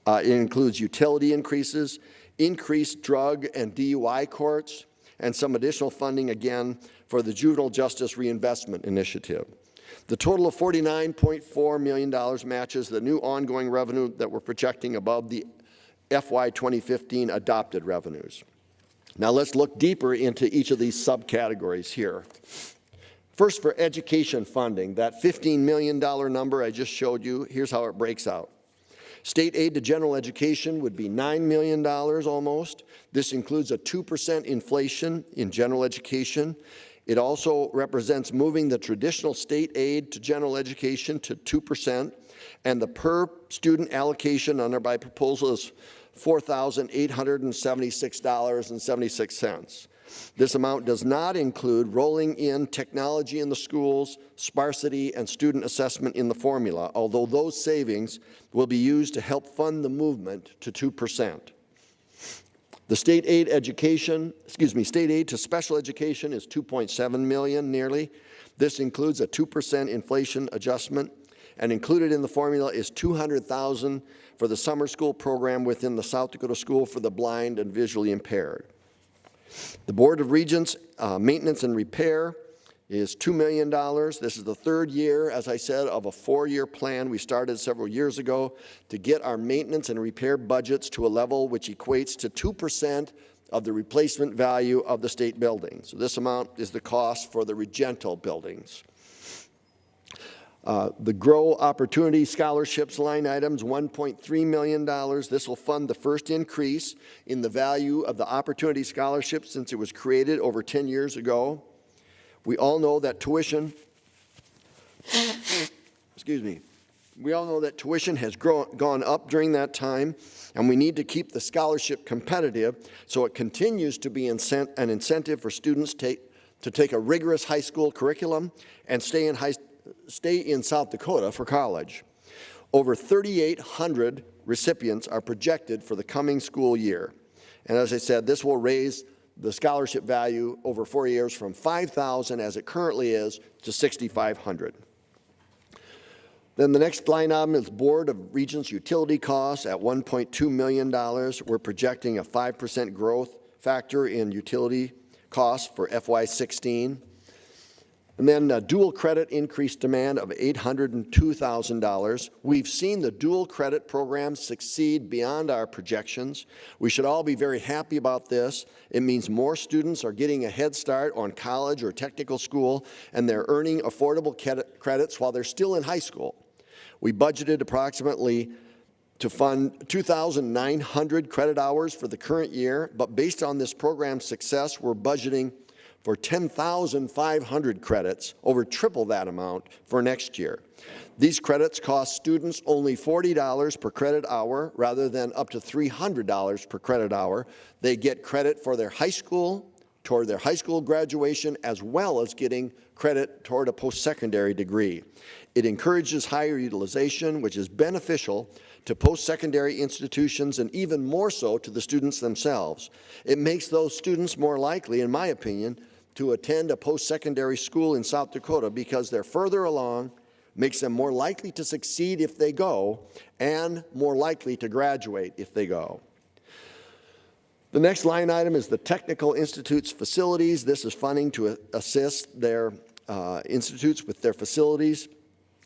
It includes utility increases, increased drug and DUI courts, and some additional funding, again, for the Juvenile Justice Reinvestment Initiative. The total of $49.4 million matches the new ongoing revenue that we're projecting above the FY 2015 adopted revenues. Now let's look deeper into each of these subcategories here. First, for education funding, that $15 million number I just showed you, here's how it breaks out. State aid to general education would be $9 million almost. This includes a 2% inflation in general education. It also represents moving the traditional state aid to general education to 2%, and the per student allocation under my proposal is $4,876.76. This amount does not include rolling in technology in the schools, sparsity, and student assessment in the formula, although those savings will be used to help fund the movement to 2%. The state aid to special education is $2.7 million nearly. This includes a 2% inflation adjustment, and included in the formula is $200,000 for the summer school program within the South Dakota School for the Blind and Visually Impaired. The Board of Regents maintenance and repair is $2 million. This is the third year, as I said, of a 4-year plan we started several years ago to get our maintenance and repair budgets to a level which equates to 2% of the replacement value of the state buildings. So this amount is the cost for the Regental buildings. The Grow Opportunity Scholarships line items, $1.3 million. This will fund the first increase in the value of the Opportunity Scholarship since it was created over 10 years ago. We all know that tuition, we all know that tuition has gone up during that time, and we need to keep the scholarship competitive so it continues to be an incentive for students to take a rigorous high school curriculum and stay in South Dakota for college. Over 3,800 recipients are projected for the coming school year. And as I said, this will raise the scholarship value over 4 years from $5,000 as it currently is to $6,500. Then the next line item is Board of Regents utility costs at $1.2 million. We're projecting a 5% growth factor in utility costs for FY16. And then dual credit increased demand of $802,000. We've seen the dual credit program succeed beyond our projections. We should all be very happy about this. It means more students are getting a head start on college or technical school, and they're earning affordable credits while they're still in high school. We budgeted approximately to fund 2,900 credit hours for the current year, but based on this program's success, we're budgeting for 10,500 credits, over triple that amount for next year. These credits cost students only $40 per credit hour rather than up to $300 per credit hour. They get credit for their high school, toward their high school graduation, as well as getting credit toward a post-secondary degree. It encourages higher utilization, which is beneficial to post-secondary institutions and even more so to the students themselves. It makes those students more likely, in my opinion, to attend a post-secondary school in South Dakota because they're further along, makes them more likely to succeed if they go, and more likely to graduate if they go. The next line item is the Technical Institute's facilities. This is funding to assist their institutes with their facilities.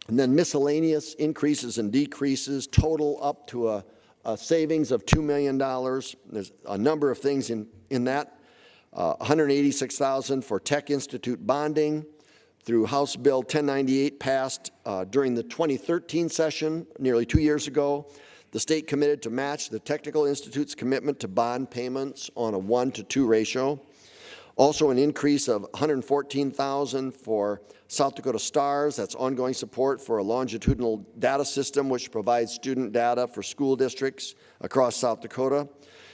And then miscellaneous increases and decreases total up to a savings of $2 million. There's a number of things in that. $186,000 for Tech Institute bonding through House Bill 1098 passed during the 2013 session, nearly 2 years ago. The state committed to match the Technical Institute's commitment to bond payments on a 1-to-2 ratio. Also an increase of $114,000 for South Dakota STARS, that's ongoing support for a longitudinal data system which provides student data for school districts across South Dakota.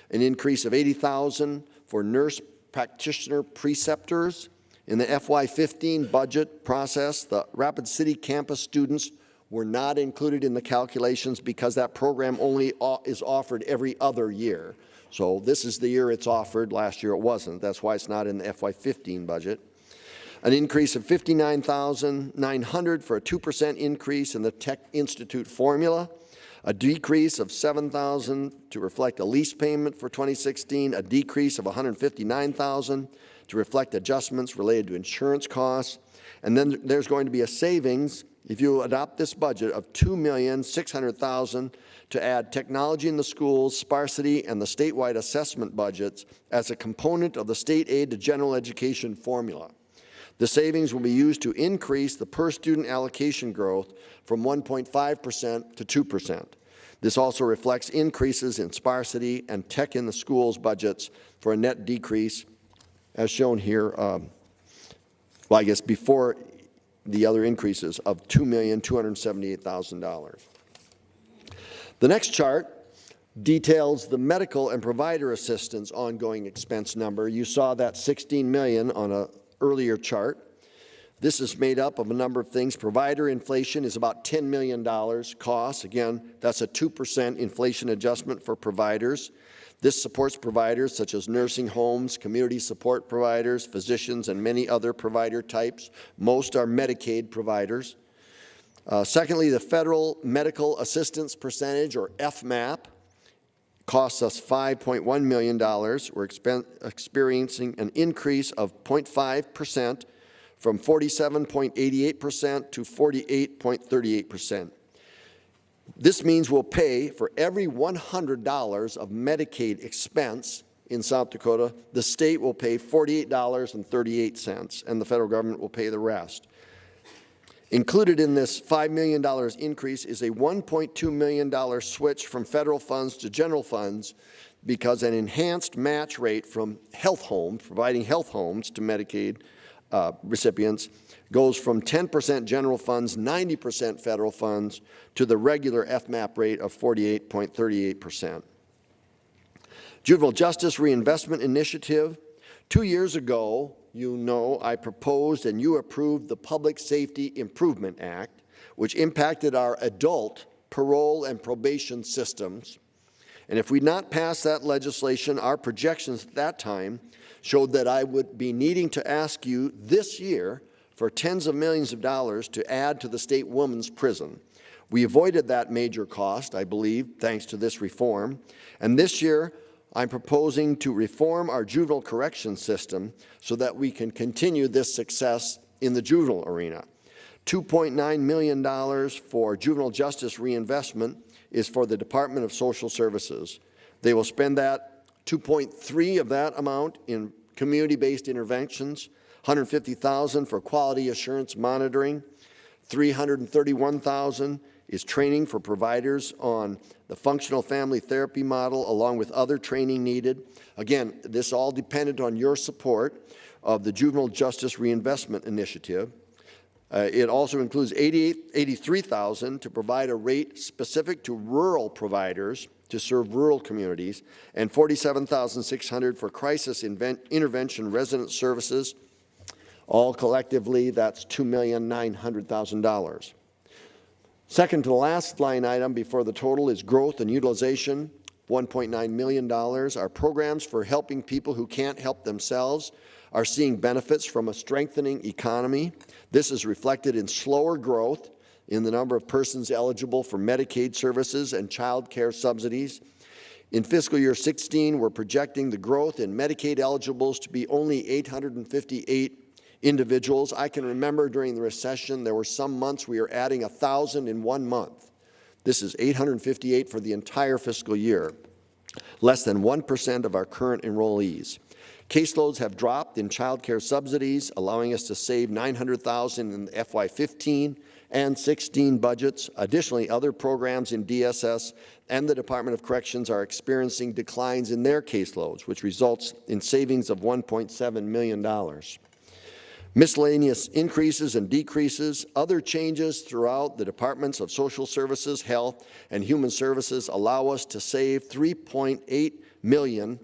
An increase of $80,000 for nurse practitioner preceptors. In the FY15 budget process, the Rapid City campus students were not included in the calculations because that program only is offered every other year. So this is the year it's offered. Last year it wasn't. That's why it's not in the FY15 budget. An increase of $59,900 for a 2% increase in the Tech Institute formula. A decrease of $7,000 to reflect a lease payment for 2016. A decrease of $159,000 to reflect adjustments related to insurance costs. And then there's going to be a savings, if you adopt this budget, of $2,600,000 to add technology in the schools, sparsity, and the statewide assessment budgets as a component of the state aid to general education formula. The savings will be used to increase the per-student allocation growth from 1.5% to 2%. This also reflects increases in sparsity and tech in the schools budgets for a net decrease, as shown here, well, I guess before the other increases, of $2,278,000. The next chart details the medical and provider assistance ongoing expense number. You saw that $16 million on an earlier chart. This is made up of a number of things. Provider inflation is about $10 million costs. Again, that's a 2% inflation adjustment for providers. This supports providers such as nursing homes, community support providers, physicians, and many other provider types. Most are Medicaid providers. Secondly, the federal medical assistance percentage, or FMAP, costs us $5.1 million. We're experiencing an increase of 0.5% from 47.88% to 48.38%. This means we'll pay for every $100 of Medicaid expense in South Dakota, the state will pay $48.38, and the federal government will pay the rest. Included in this $5 million increase is a $1.2 million switch from federal funds to general funds because an enhanced match rate from health homes, providing health homes to Medicaid recipients, goes from 10% general funds, 90% federal funds, to the regular FMAP rate of 48.38%. Juvenile Justice Reinvestment Initiative. 2 years ago, you know, I proposed and you approved the Public Safety Improvement Act, which impacted our adult parole and probation systems. And if we'd not passed that legislation, our projections at that time showed that I would be needing to ask you this year for tens of millions of dollars to add to the state women's prison. We avoided that major cost, I believe, thanks to this reform. And this year, I'm proposing to reform our juvenile correction system so that we can continue this success in the juvenile arena. $2.9 million for juvenile justice reinvestment is for the Department of Social Services. They will spend that, 2.3 of that amount in community-based interventions, $150,000 for quality assurance monitoring, $331,000 is training for providers on the functional family therapy model, along with other training needed. Again, this all dependent on your support of the Juvenile Justice Reinvestment Initiative. It also includes $83,000 to provide a rate specific to rural providers to serve rural communities, and $47,600 for crisis intervention resident services. All collectively, that's $2,900,000. Second to the last line item before the total is growth and utilization, $1.9 million. Our programs for helping people who can't help themselves are seeing benefits from a strengthening economy. This is reflected in slower growth in the number of persons eligible for Medicaid services and child care subsidies. In fiscal year 16, we're projecting the growth in Medicaid eligibles to be only 858 individuals. I can remember during the recession, there were some months we were adding 1,000 in 1 month. This is 858 for the entire fiscal year, less than 1% of our current enrollees. Caseloads have dropped in child care subsidies, allowing us to save $900,000 in the FY15 and 16 budgets. Additionally, other programs in DSS and the Department of Corrections are experiencing declines in their caseloads, which results in savings of $1.7 million. Miscellaneous increases and decreases, other changes throughout the Departments of Social Services, Health, and Human Services allow us to save $3.8 million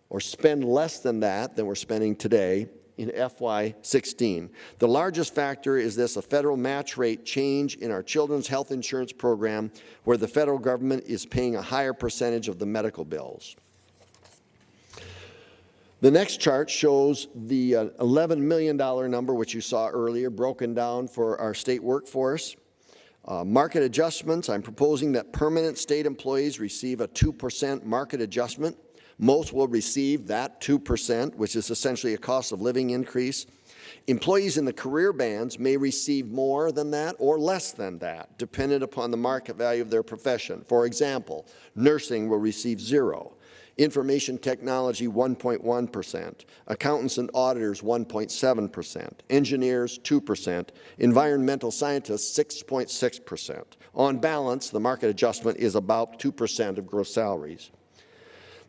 or spend less than we're spending today in FY16. The largest factor is a federal match rate change in our children's health insurance program, where the federal government is paying a higher percentage of the medical bills. The next chart shows the $11 million number, which you saw earlier, broken down for our state workforce. Market adjustments, I'm proposing that permanent state employees receive a 2% market adjustment. Most will receive that 2%, which is essentially a cost of living increase. Employees in the career bands may receive more than that or less than that, dependent upon the market value of their profession. For example, nursing will receive 0. Information technology, 1.1%. Accountants and auditors, 1.7%. Engineers, 2%. Environmental scientists, 6.6%. On balance, the market adjustment is about 2% of gross salaries.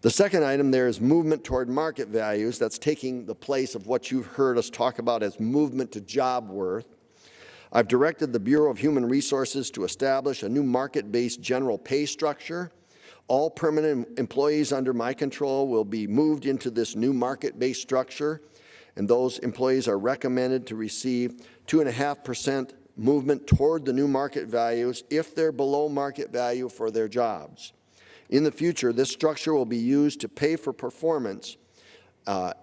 The second item there is movement toward market values. That's taking the place of what you've heard us talk about as movement to job worth. I've directed the Bureau of Human Resources to establish a new market-based general pay structure. All permanent employees under my control will be moved into this new market-based structure, and those employees are recommended to receive 2.5% movement toward the new market values if they're below market value for their jobs. In the future, this structure will be used to pay for performance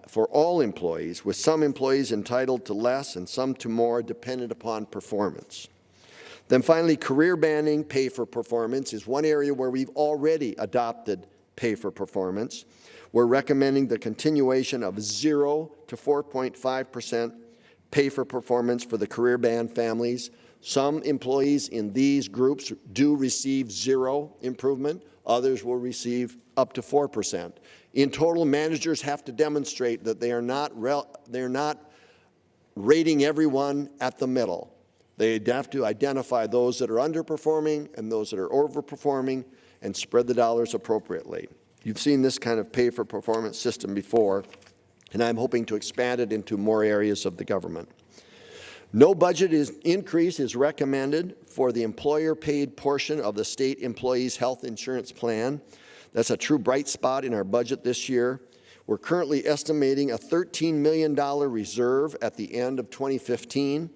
for all employees, with some employees entitled to less and some to more, dependent upon performance. Then finally, career banding pay for performance is one area where we've already adopted pay for performance. We're recommending the continuation of 0 to 4.5% pay for performance for the career band families. Some employees in these groups do receive 0 improvement. Others will receive up to 4%. In total, managers have to demonstrate that they are not rating everyone at the middle. They have to identify those that are underperforming and those that are overperforming and spread the dollars appropriately. You've seen this kind of pay for performance system before, and I'm hoping to expand it into more areas of the government. No budget increase is recommended for the employer-paid portion of the state employees' health insurance plan. That's a true bright spot in our budget this year. We're currently estimating a $13 million reserve at the end of 2015,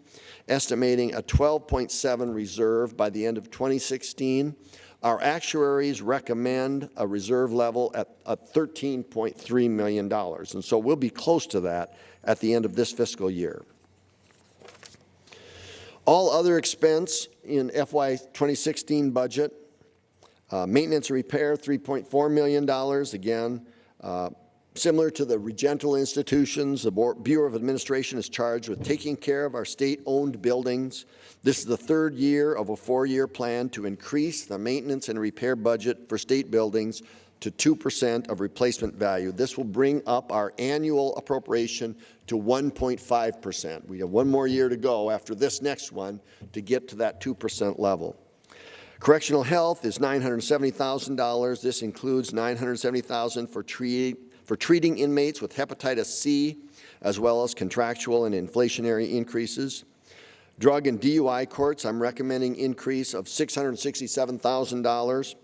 estimating a 12.7 reserve by the end of 2016. Our actuaries recommend a reserve level at $13.3 million, and so we'll be close to that at the end of this fiscal year. All other expense in FY 2016 budget, maintenance and repair, $3.4 million. Again, similar to the regental institutions, the Bureau of Administration is charged with taking care of our state-owned buildings. This is the third year of a 4-year plan to increase the maintenance and repair budget for state buildings to 2% of replacement value. This will bring up our annual appropriation to 1.5%. We have one more year to go after this next one to get to that 2% level. Correctional health is $970,000. This includes $970,000 for treating inmates with hepatitis C, as well as contractual and inflationary increases. Drug and DUI courts, I'm recommending increase of $667,000.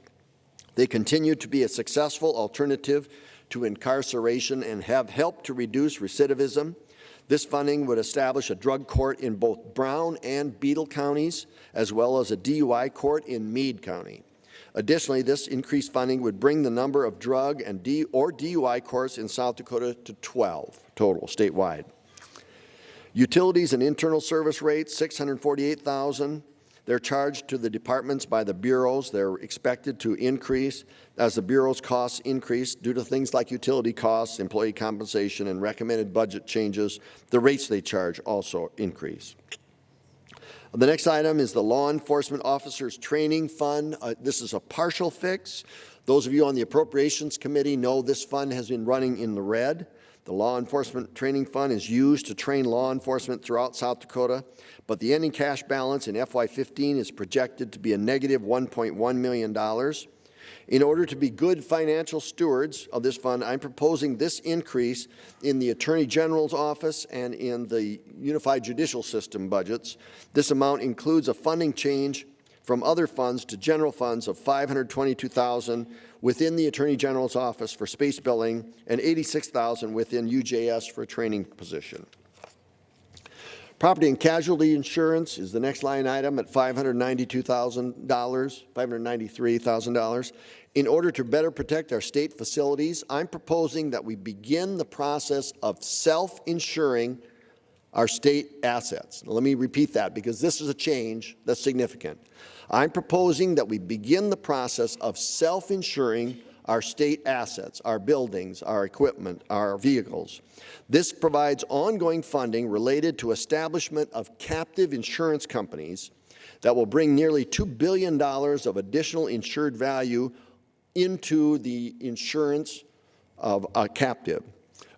They continue to be a successful alternative to incarceration and have helped to reduce recidivism. This funding would establish a drug court in both Brown and Beadle counties, as well as a DUI court in Meade County. Additionally, this increased funding would bring the number of drug and DUI courts in South Dakota to 12 total statewide. Utilities and internal service rates, $648,000. They're charged to the departments by the bureaus. They're expected to increase as the bureau's costs increase due to things like utility costs, employee compensation, and recommended budget changes. The rates they charge also increase. The next item is the Law Enforcement Officers Training Fund. This is a partial fix. Those of you on the Appropriations Committee know this fund has been running in the red. The Law Enforcement Training Fund is used to train law enforcement throughout South Dakota, but the ending cash balance in FY15 is projected to be a negative $1.1 million. In order to be good financial stewards of this fund, I'm proposing this increase in the Attorney General's office and in the Unified Judicial System budgets. This amount includes a funding change from other funds to general funds of $522,000 within the Attorney General's office for space billing and $86,000 within UJS for a training position. Property and casualty insurance is the next line item at $593,000. In order to better protect our state facilities, I'm proposing that we begin the process of self-insuring our state assets. Now, let me repeat that because this is a change that's significant. I'm proposing that we begin the process of self-insuring our state assets, our buildings, our equipment, our vehicles. This provides ongoing funding related to establishment of captive insurance companies that will bring nearly $2 billion of additional insured value into the insurance of a captive.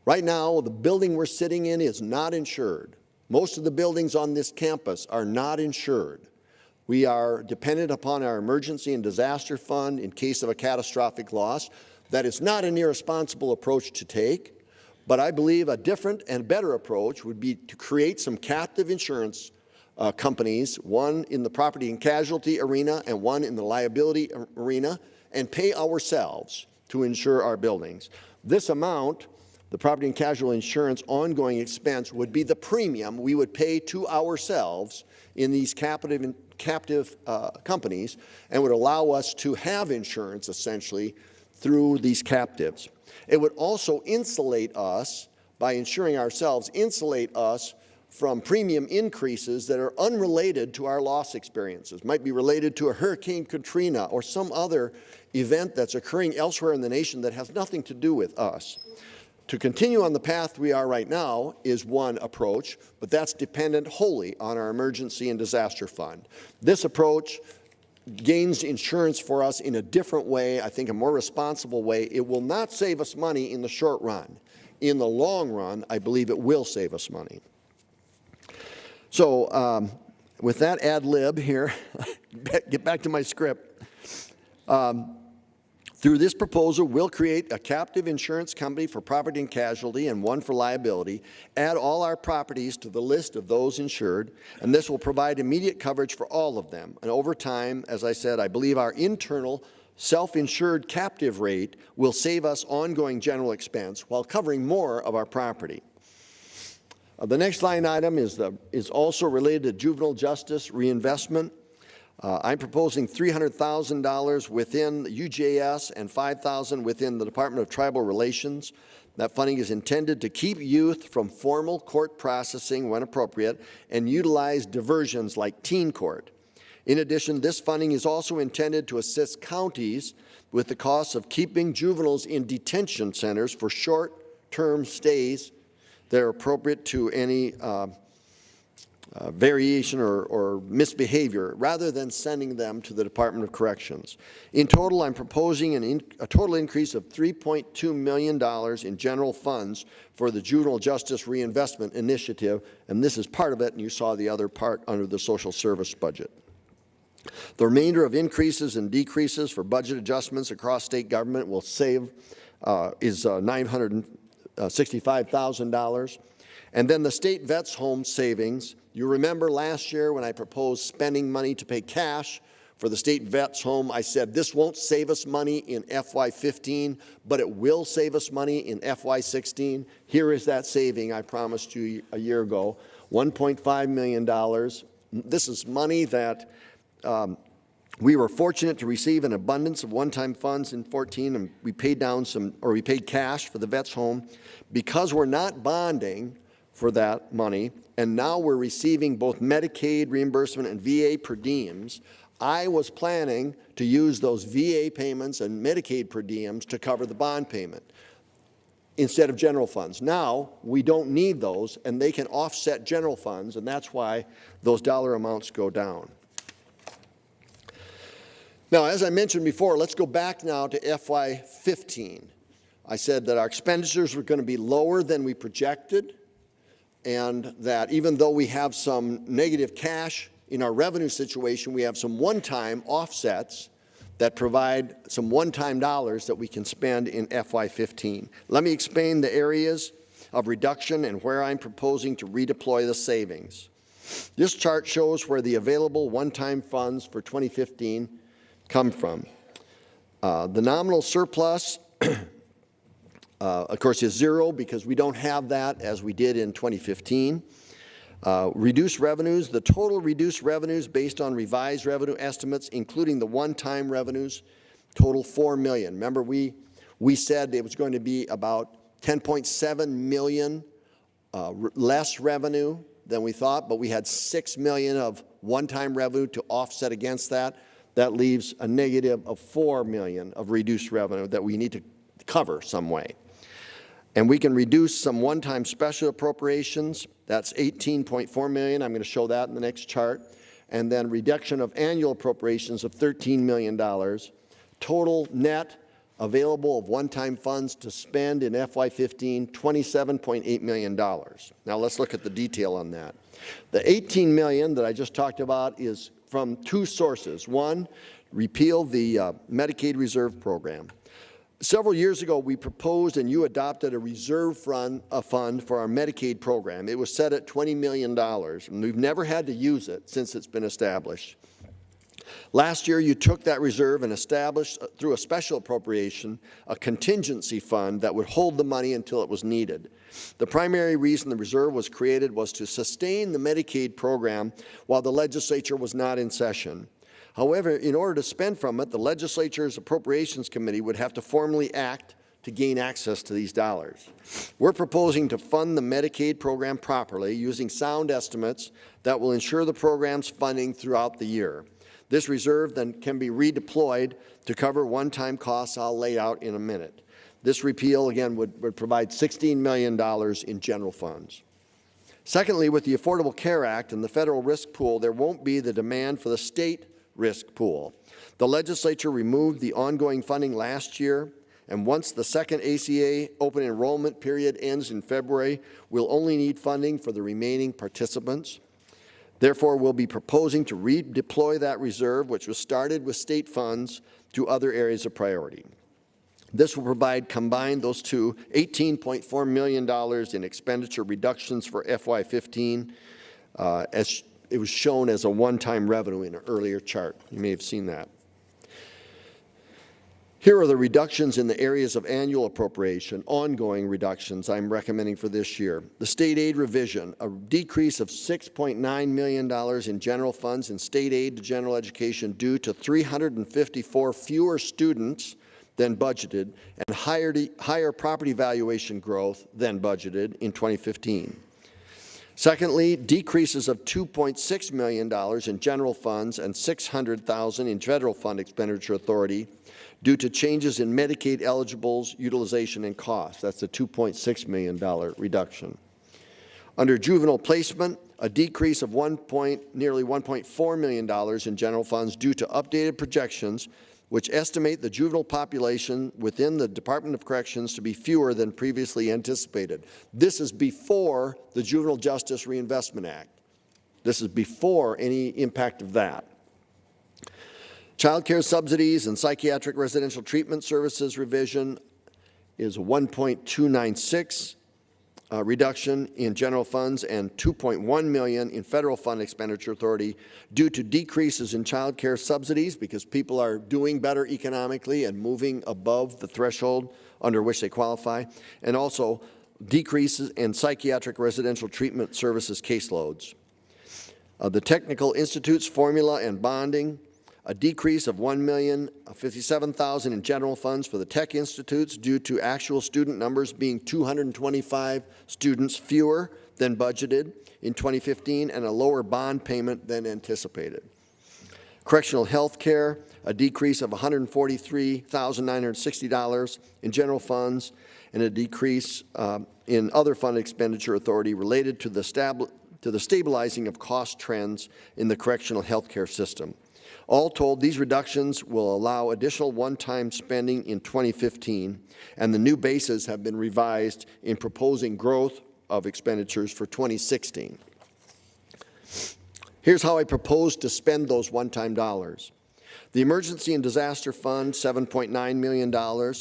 Right now, the building we're sitting in is not insured. Most of the buildings on this campus are not insured. We are dependent upon our emergency and disaster fund in case of a catastrophic loss. That is not an irresponsible approach to take, but I believe a different and better approach would be to create some captive insurance companies, one in the property and casualty arena and one in the liability arena, and pay ourselves to insure our buildings. This amount, the property and casualty insurance ongoing expense, would be the premium we would pay to ourselves in these captive companies and would allow us to have insurance essentially through these captives. It would also insulate us, by insuring ourselves, insulate us from premium increases that are unrelated to our loss experiences. Might be related to a Hurricane Katrina or some other event that's occurring elsewhere in the nation that has nothing to do with us. To continue on the path we are right now is one approach, but that's dependent wholly on our emergency and disaster fund. This approach gains insurance for us in a different way, I think a more responsible way. It will not save us money in the short run. In the long run, I believe it will save us money. So with that ad lib here, get back to my script. Through this proposal, we'll create a captive insurance company for property and casualty and one for liability, add all our properties to the list of those insured, and this will provide immediate coverage for all of them. And over time, as I said, I believe our internal self-insured captive rate will save us ongoing general expense while covering more of our property. The next line item is also related to juvenile justice reinvestment. I'm proposing $300,000 within UJS and $5,000 within the Department of Tribal Relations. That funding is intended to keep youth from formal court processing when appropriate and utilize diversions like teen court. In addition, this funding is also intended to assist counties with the costs of keeping juveniles in detention centers for short-term stays that are appropriate to any variation or misbehavior, rather than sending them to the Department of Corrections. In total, I'm proposing a total increase of $3.2 million in general funds for the Juvenile Justice Reinvestment Initiative, and this is part of it, and you saw the other part under the social service budget. The remainder of increases and decreases for budget adjustments across state government will save is $965,000. And then the state vets home savings. You remember last year when I proposed spending money to pay cash for the state vets home, I said this won't save us money in FY15, but it will save us money in FY16. Here is that saving I promised you a year ago, $1.5 million. This is money that we were fortunate to receive an abundance of one-time funds in 14, and we paid cash for the vets home. Because we're not bonding for that money, and now we're receiving both Medicaid reimbursement and VA per diems, I was planning to use those VA payments and Medicaid per diems to cover the bond payment instead of general funds. Now, we don't need those, and they can offset general funds, and that's why those dollar amounts go down. Now, as I mentioned before, let's go back now to FY15. I said that our expenditures were going to be lower than we projected, and that even though we have some negative cash in our revenue situation, we have some one-time offsets that provide some one-time dollars that we can spend in FY15. Let me explain the areas of reduction and where I'm proposing to redeploy the savings. This chart shows where the available one-time funds for 2015 come from. The nominal surplus, of course, is zero because we don't have that as we did in 2015. Reduced revenues, the total reduced revenues based on revised revenue estimates, including the one-time revenues, total $4 million. Remember, we said it was going to be about 10.7 million less revenue than we thought, but we had 6 million of one-time revenue to offset against that. That leaves a negative of 4 million of reduced revenue that we need to cover some way. And we can reduce some one-time special appropriations. That's 18.4 million. I'm going to show that in the next chart. And then reduction of annual appropriations of $13 million. Total net available of one-time funds to spend in FY15, $27.8 million. Now let's look at the detail on that. The 18 million that I just talked about is from two sources. One, repeal the Medicaid reserve program. Several years ago, we proposed and you adopted a reserve fund for our Medicaid program. It was set at $20 million, and we've never had to use it since it's been established. Last year, you took that reserve and established, through a special appropriation, a contingency fund that would hold the money until it was needed. The primary reason the reserve was created was to sustain the Medicaid program while the legislature was not in session. However, in order to spend from it, the legislature's Appropriations Committee would have to formally act to gain access to these dollars. We're proposing to fund the Medicaid program properly using sound estimates that will ensure the program's funding throughout the year. This reserve then can be redeployed to cover one-time costs I'll lay out in a minute. This repeal, again, would provide $16 million in general funds. Secondly, with the Affordable Care Act and the federal risk pool, there won't be the demand for the state risk pool. The legislature removed the ongoing funding last year, and once the second ACA open enrollment period ends in February, we'll only need funding for the remaining participants. Therefore, we'll be proposing to redeploy that reserve, which was started with state funds, to other areas of priority. This will provide combined those two $18.4 million in expenditure reductions for FY15, as it was shown as a one-time revenue in an earlier chart. You may have seen that. Here are the reductions in the areas of annual appropriation, ongoing reductions I'm recommending for this year. The state aid revision, a decrease of $6.9 million in general funds and state aid to general education due to 354 fewer students than budgeted and higher property valuation growth than budgeted in 2015. Secondly, decreases of $2.6 million in general funds and $600,000 in federal fund expenditure authority due to changes in Medicaid eligibles, utilization, and cost. That's a $2.6 million reduction. Under juvenile placement, a decrease of nearly $1.4 million in general funds due to updated projections which estimate the juvenile population within the Department of Corrections to be fewer than previously anticipated. This is before the Juvenile Justice Reinvestment Act. This is before any impact of that. Child care subsidies and psychiatric residential treatment services revision is 1.296 reduction in general funds and $2.1 million in federal fund expenditure authority due to decreases in child care subsidies because people are doing better economically and moving above the threshold under which they qualify, and also decreases in psychiatric residential treatment services caseloads. The Technical Institute's formula and bonding, a decrease of $1,057,000 in general funds for the Tech Institutes due to actual student numbers being 225 students fewer than budgeted in 2015 and a lower bond payment than anticipated. Correctional health care, a decrease of $143,960 in general funds and a decrease in other fund expenditure authority related to the stabilizing of cost trends in the correctional health care system. All told, these reductions will allow additional one-time spending in 2015, and the new bases have been revised in proposing growth of expenditures for 2016. Here's how I propose to spend those one-time dollars. The Emergency and Disaster Fund, $7.9 million.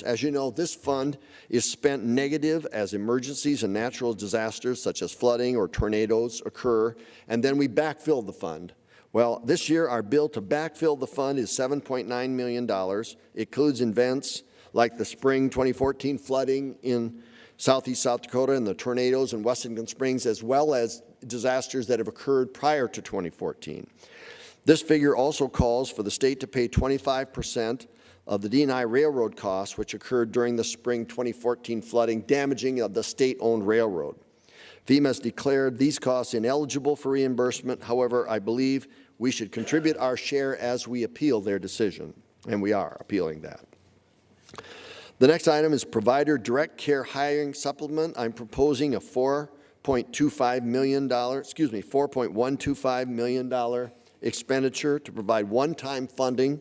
As you know, this fund is spent negative as emergencies and natural disasters such as flooding or tornadoes occur, and then we backfill the fund. Well, this year our bill to backfill the fund is $7.9 million. It includes events like the spring 2014 flooding in southeast South Dakota and the tornadoes in Westington Springs, as well as disasters that have occurred prior to 2014. This figure also calls for the state to pay 25% of the D&I railroad costs which occurred during the spring 2014 flooding, damaging of the state-owned railroad. FEMA has declared these costs ineligible for reimbursement. However, I believe we should contribute our share as we appeal their decision, and we are appealing that. The next item is provider direct care hiring supplement. I'm proposing a $4.125 million expenditure to provide one-time funding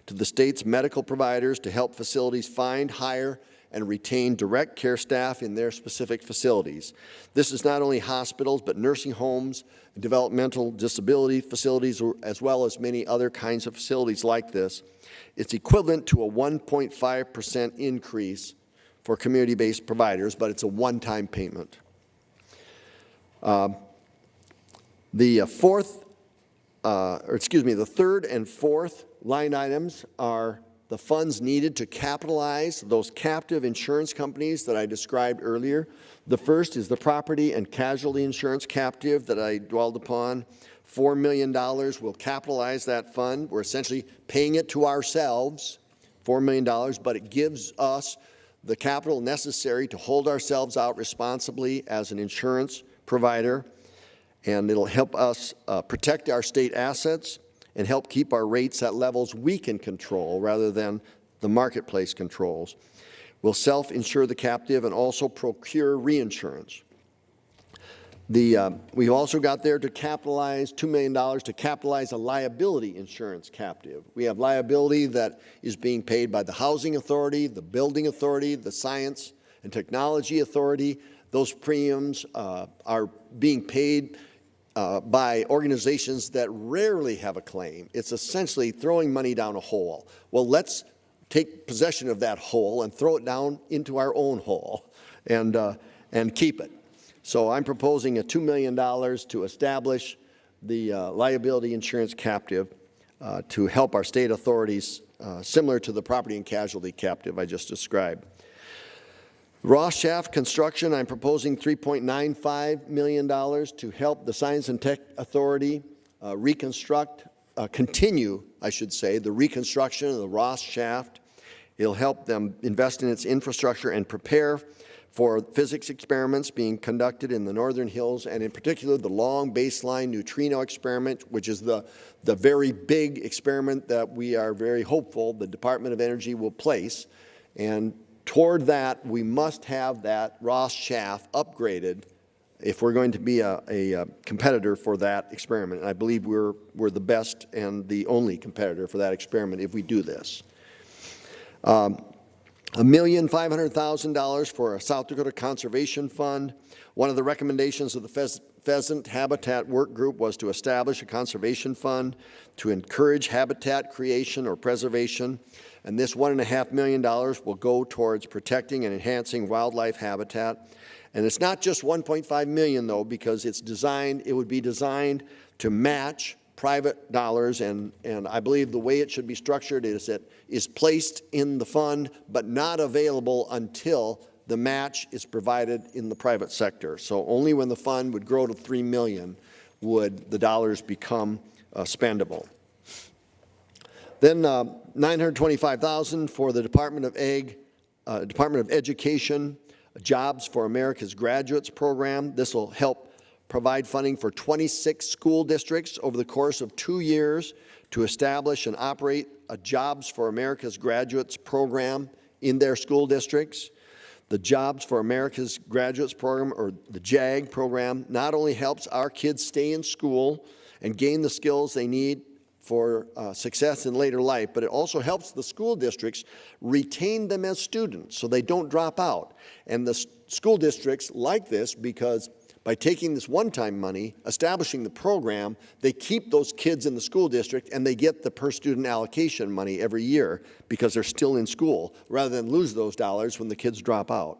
to the state's medical providers to help facilities find, hire, and retain direct care staff in their specific facilities. This is not only hospitals, but nursing homes, developmental disability facilities, as well as many other kinds of facilities like this. It's equivalent to a 1.5% increase for community-based providers, but it's a one-time payment. The third and fourth line items are the funds needed to capitalize those captive insurance companies that I described earlier. The first is the property and casualty insurance captive that I dwelled upon. $4 million will capitalize that fund. We're essentially paying it to ourselves, $4 million, but it gives us the capital necessary to hold ourselves out responsibly as an insurance provider, and it'll help us protect our state assets and help keep our rates at levels we can control rather than the marketplace controls. We'll self-insure the captive and also procure reinsurance. We also got there to capitalize $2 million to capitalize a liability insurance captive. We have liability that is being paid by the Housing Authority, the Building Authority, the Science and Technology Authority. Those premiums are being paid by organizations that rarely have a claim. It's essentially throwing money down a hole. Well, let's take possession of that hole and throw it down into our own hole and keep it. So I'm proposing a $2 million to establish the liability insurance captive to help our state authorities, similar to the property and casualty captive I just described. Ross Shaft Construction, I'm proposing $3.95 million to help the Science and Tech Authority continue, I should say, the reconstruction of the Ross Shaft. It'll help them invest in its infrastructure and prepare for physics experiments being conducted in the Northern Hills, and in particular the long baseline neutrino experiment, which is the very big experiment that we are very hopeful the Department of Energy will place. And toward that, we must have that Ross Shaft upgraded if we're going to be a competitor for that experiment. And I believe we're the best and the only competitor for that experiment if we do this. $1,500,000 for a South Dakota Conservation Fund. One of the recommendations of the Pheasant Habitat Work Group was to establish a conservation fund to encourage habitat creation or preservation. And this $1.5 million will go towards protecting and enhancing wildlife habitat. And it's not just $1.5 million though, because it would be designed to match private dollars, and I believe the way it should be structured is it is placed in the fund but not available until the match is provided in the private sector. So only when the fund would grow to $3 million would the dollars become spendable. Then $925,000 for the Department of Education Jobs for America's Graduates program. This will help provide funding for 26 school districts over the course of 2 years to establish and operate a Jobs for America's Graduates program in their school districts. The Jobs for America's Graduates program, or the JAG program, not only helps our kids stay in school and gain the skills they need for success in later life, but it also helps the school districts retain them as students so they don't drop out. And the school districts like this because By taking this one-time money, establishing the program, they keep those kids in the school district and they get the per-student allocation money every year because they're still in school, rather than lose those dollars when the kids drop out.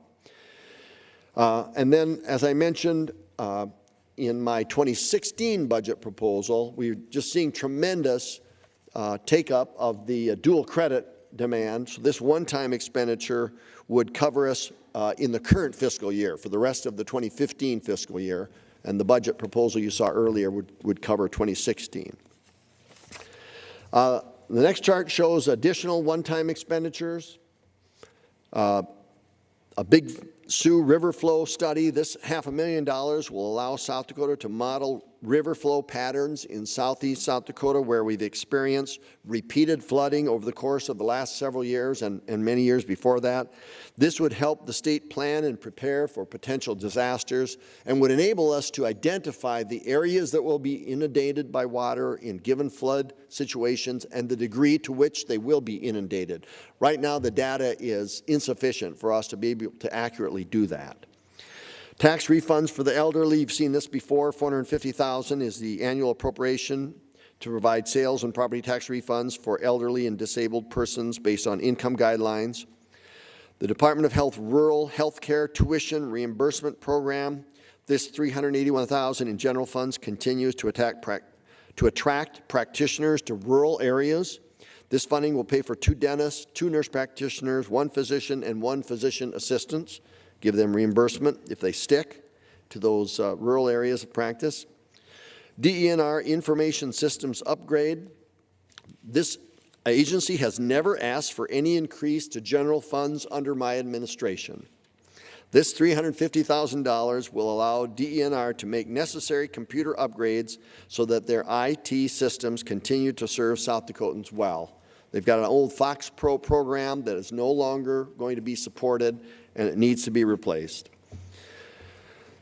And then, as I mentioned, in my 2016 budget proposal, we're just seeing tremendous take-up of the dual credit demand. So this one-time expenditure would cover us in the current fiscal year for the rest of the 2015 fiscal year, and the budget proposal you saw earlier would cover 2016. The next chart shows additional one-time expenditures. A Big Sioux River flow study, this $500,000 will allow South Dakota to model river flow patterns in southeast South Dakota, where we've experienced repeated flooding over the course of the last several years and many years before that. This would help the state plan and prepare for potential disasters and would enable us to identify the areas that will be inundated by water in given flood situations and the degree to which they will be inundated. Right now, the data is insufficient for us to be able to accurately do that. Tax refunds for the elderly, you've seen this before. $450,000 is the annual appropriation to provide sales and property tax refunds for elderly and disabled persons based on income guidelines. The Department of Health Rural Health Care Tuition Reimbursement Program, this $381,000 in general funds continues to attract practitioners to rural areas. This funding will pay for 2 dentists, 2 nurse practitioners, 1 physician, and 1 physician assistant. Give them reimbursement if they stick to those rural areas of practice. DENR Information Systems Upgrade. This agency has never asked for any increase to general funds under my administration. This $350,000 will allow DENR to make necessary computer upgrades so that their IT systems continue to serve South Dakotans well. They've got an old Fox Pro program that is no longer going to be supported, and it needs to be replaced.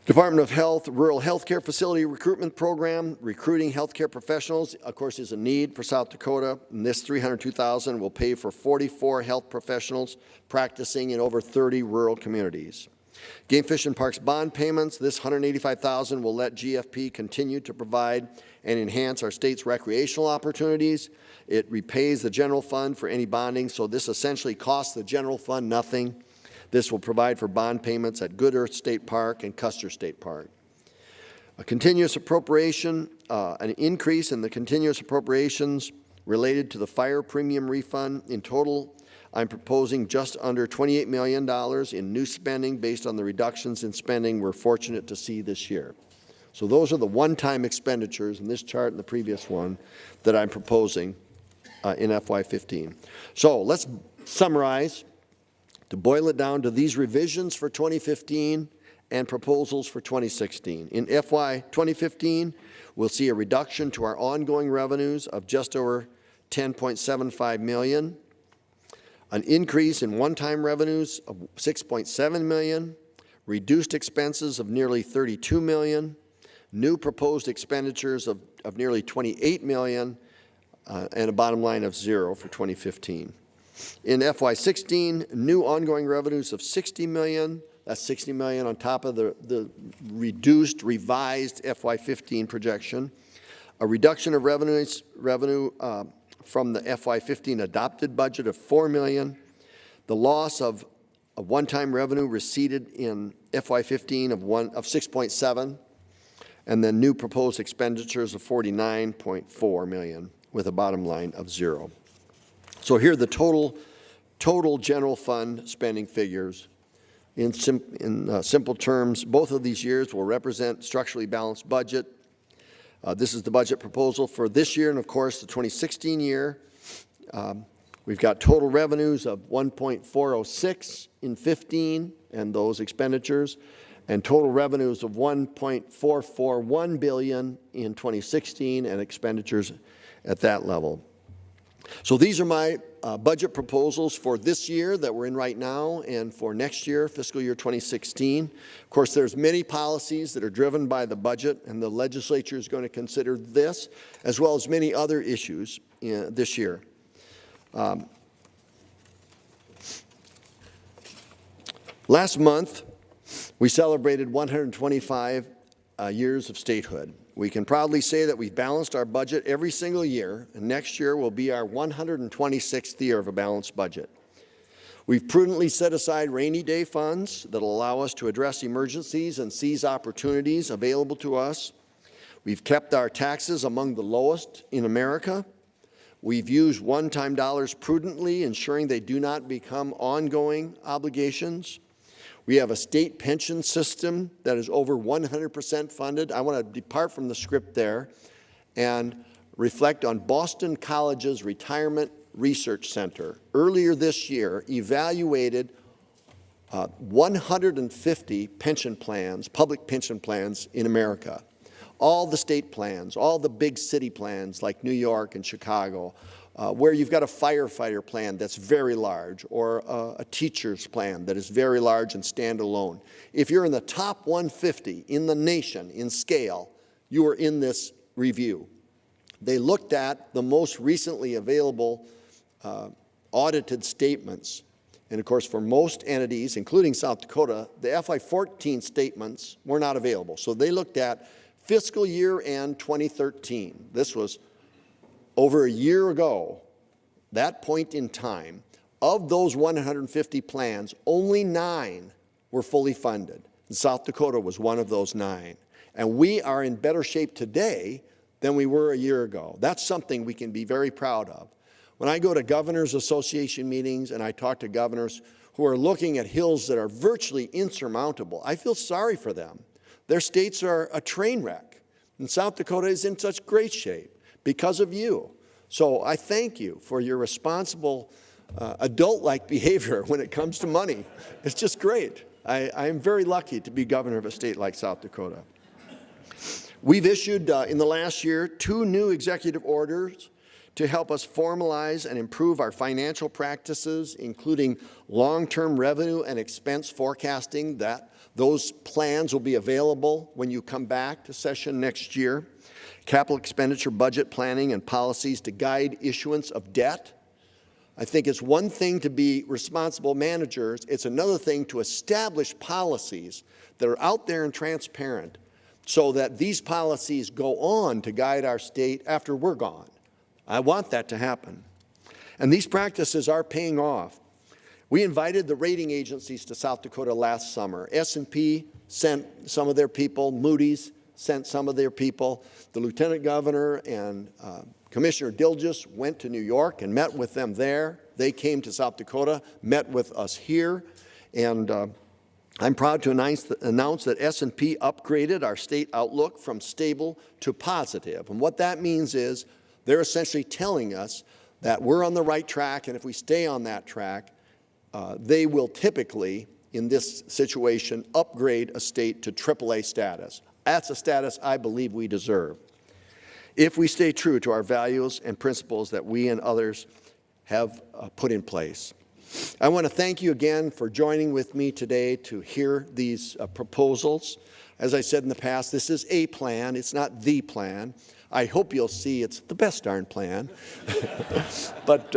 Department of Health Rural Healthcare Facility Recruitment Program, recruiting healthcare professionals, of course, is a need for South Dakota. And this $302,000 will pay for 44 health professionals practicing in over 30 rural communities. Game Fish and Parks bond payments, this $185,000 will let GFP continue to provide and enhance our state's recreational opportunities. It repays the general fund for any bonding, so this essentially costs the general fund nothing. This will provide for bond payments at Good Earth State Park and Custer State Park. A continuous appropriation, an increase in the continuous appropriations related to the fire premium refund. In total, I'm proposing just under $28 million in new spending based on the reductions in spending we're fortunate to see this year. So those are the one-time expenditures in this chart and the previous one that I'm proposing in FY15. So let's summarize. To boil it down to these revisions for 2015 and proposals for 2016. In FY 2015, we'll see a reduction to our ongoing revenues of just over $10.75 million, an increase in one-time revenues of $6.7 million, reduced expenses of nearly $32 million, new proposed expenditures of nearly $28 million, and a bottom line of 0 for 2015. In FY16, new ongoing revenues of $60 million. That's $60 million on top of the reduced, revised FY15 projection. A reduction of revenue from the FY15 adopted budget of $4 million. The loss of one-time revenue receded in FY15 of $6.7, and then new proposed expenditures of $49.4 million with a bottom line of 0. So here are the total general fund spending figures. In simple terms, both of these years will represent structurally balanced budget. This is the budget proposal for this year and, of course, the 2016 year. We've got total revenues of $1.406 in 15 and those expenditures, and total revenues of $1.441 billion in 2016 and expenditures at that level. So these are my budget proposals for this year that we're in right now and for next year, fiscal year 2016. Of course, there's many policies that are driven by the budget, and the legislature is going to consider this as well as many other issues this year. Last month, we celebrated 125 years of statehood. We can proudly say that we've balanced our budget every single year, and next year will be our 126th year of a balanced budget. We've prudently set aside rainy day funds that will allow us to address emergencies and seize opportunities available to us. We've kept our taxes among the lowest in America. We've used one-time dollars prudently, ensuring they do not become ongoing obligations. We have a state pension system that is over 100% funded. I want to depart from the script there and reflect on Boston College's Retirement Research Center. Earlier this year, evaluated 150 pension plans, public pension plans in America. All the state plans, all the big city plans like New York and Chicago, where you've got a firefighter plan that's very large, or a teacher's plan that is very large and standalone. If you're in the top 150 in the nation in scale, you are in this review. They looked at the most recently available audited statements. And of course, for most entities, including South Dakota, the FY16 statements were not available. So they looked at fiscal year end 2013. This was over a year ago, that point in time. Of those 150 plans, only 9 were fully funded. And South Dakota was one of those 9. And we are in better shape today than we were a year ago. That's something we can be very proud of. When I go to Governors Association meetings and I talk to governors who are looking at hills that are virtually insurmountable, I feel sorry for them. Their states are a train wreck, and South Dakota is in such great shape because of you. So I thank you for your responsible, adult-like behavior when it comes to money. It's just great. I am very lucky to be governor of a state like South Dakota. We've issued in the last year 2 new executive orders to help us formalize and improve our financial practices, including long-term revenue and expense forecasting. Those plans will be available when you come back to session next year. Capital expenditure budget planning and policies to guide issuance of debt. I think it's one thing to be responsible managers. It's another thing to establish policies that are out there and transparent so that these policies go on to guide our state after we're gone. I want that to happen. And these practices are paying off. We invited the rating agencies to South Dakota last summer. S&P sent some of their people. Moody's sent some of their people. The Lieutenant Governor and Commissioner Dilges went to New York and met with them there. They came to South Dakota, met with us here. And I'm proud to announce that S&P upgraded our state outlook from stable to positive. And what that means is they're essentially telling us that we're on the right track, and if we stay on that track, they will typically, in this situation, upgrade a state to AAA status. That's a status I believe we deserve, if we stay true to our values and principles that we and others have put in place. I want to thank you again for joining with me today to hear these proposals. As I said in the past, this is a plan. It's not the plan. I hope you'll see it's the best darn plan. But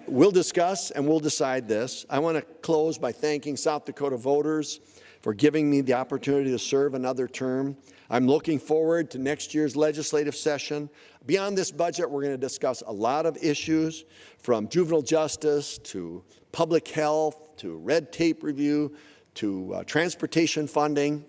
we'll discuss and we'll decide this. I want to close by thanking South Dakota voters for giving me the opportunity to serve another term. I'm looking forward to next year's legislative session. Beyond this budget, we're going to discuss a lot of issues, from juvenile justice to public health to red tape review to transportation funding.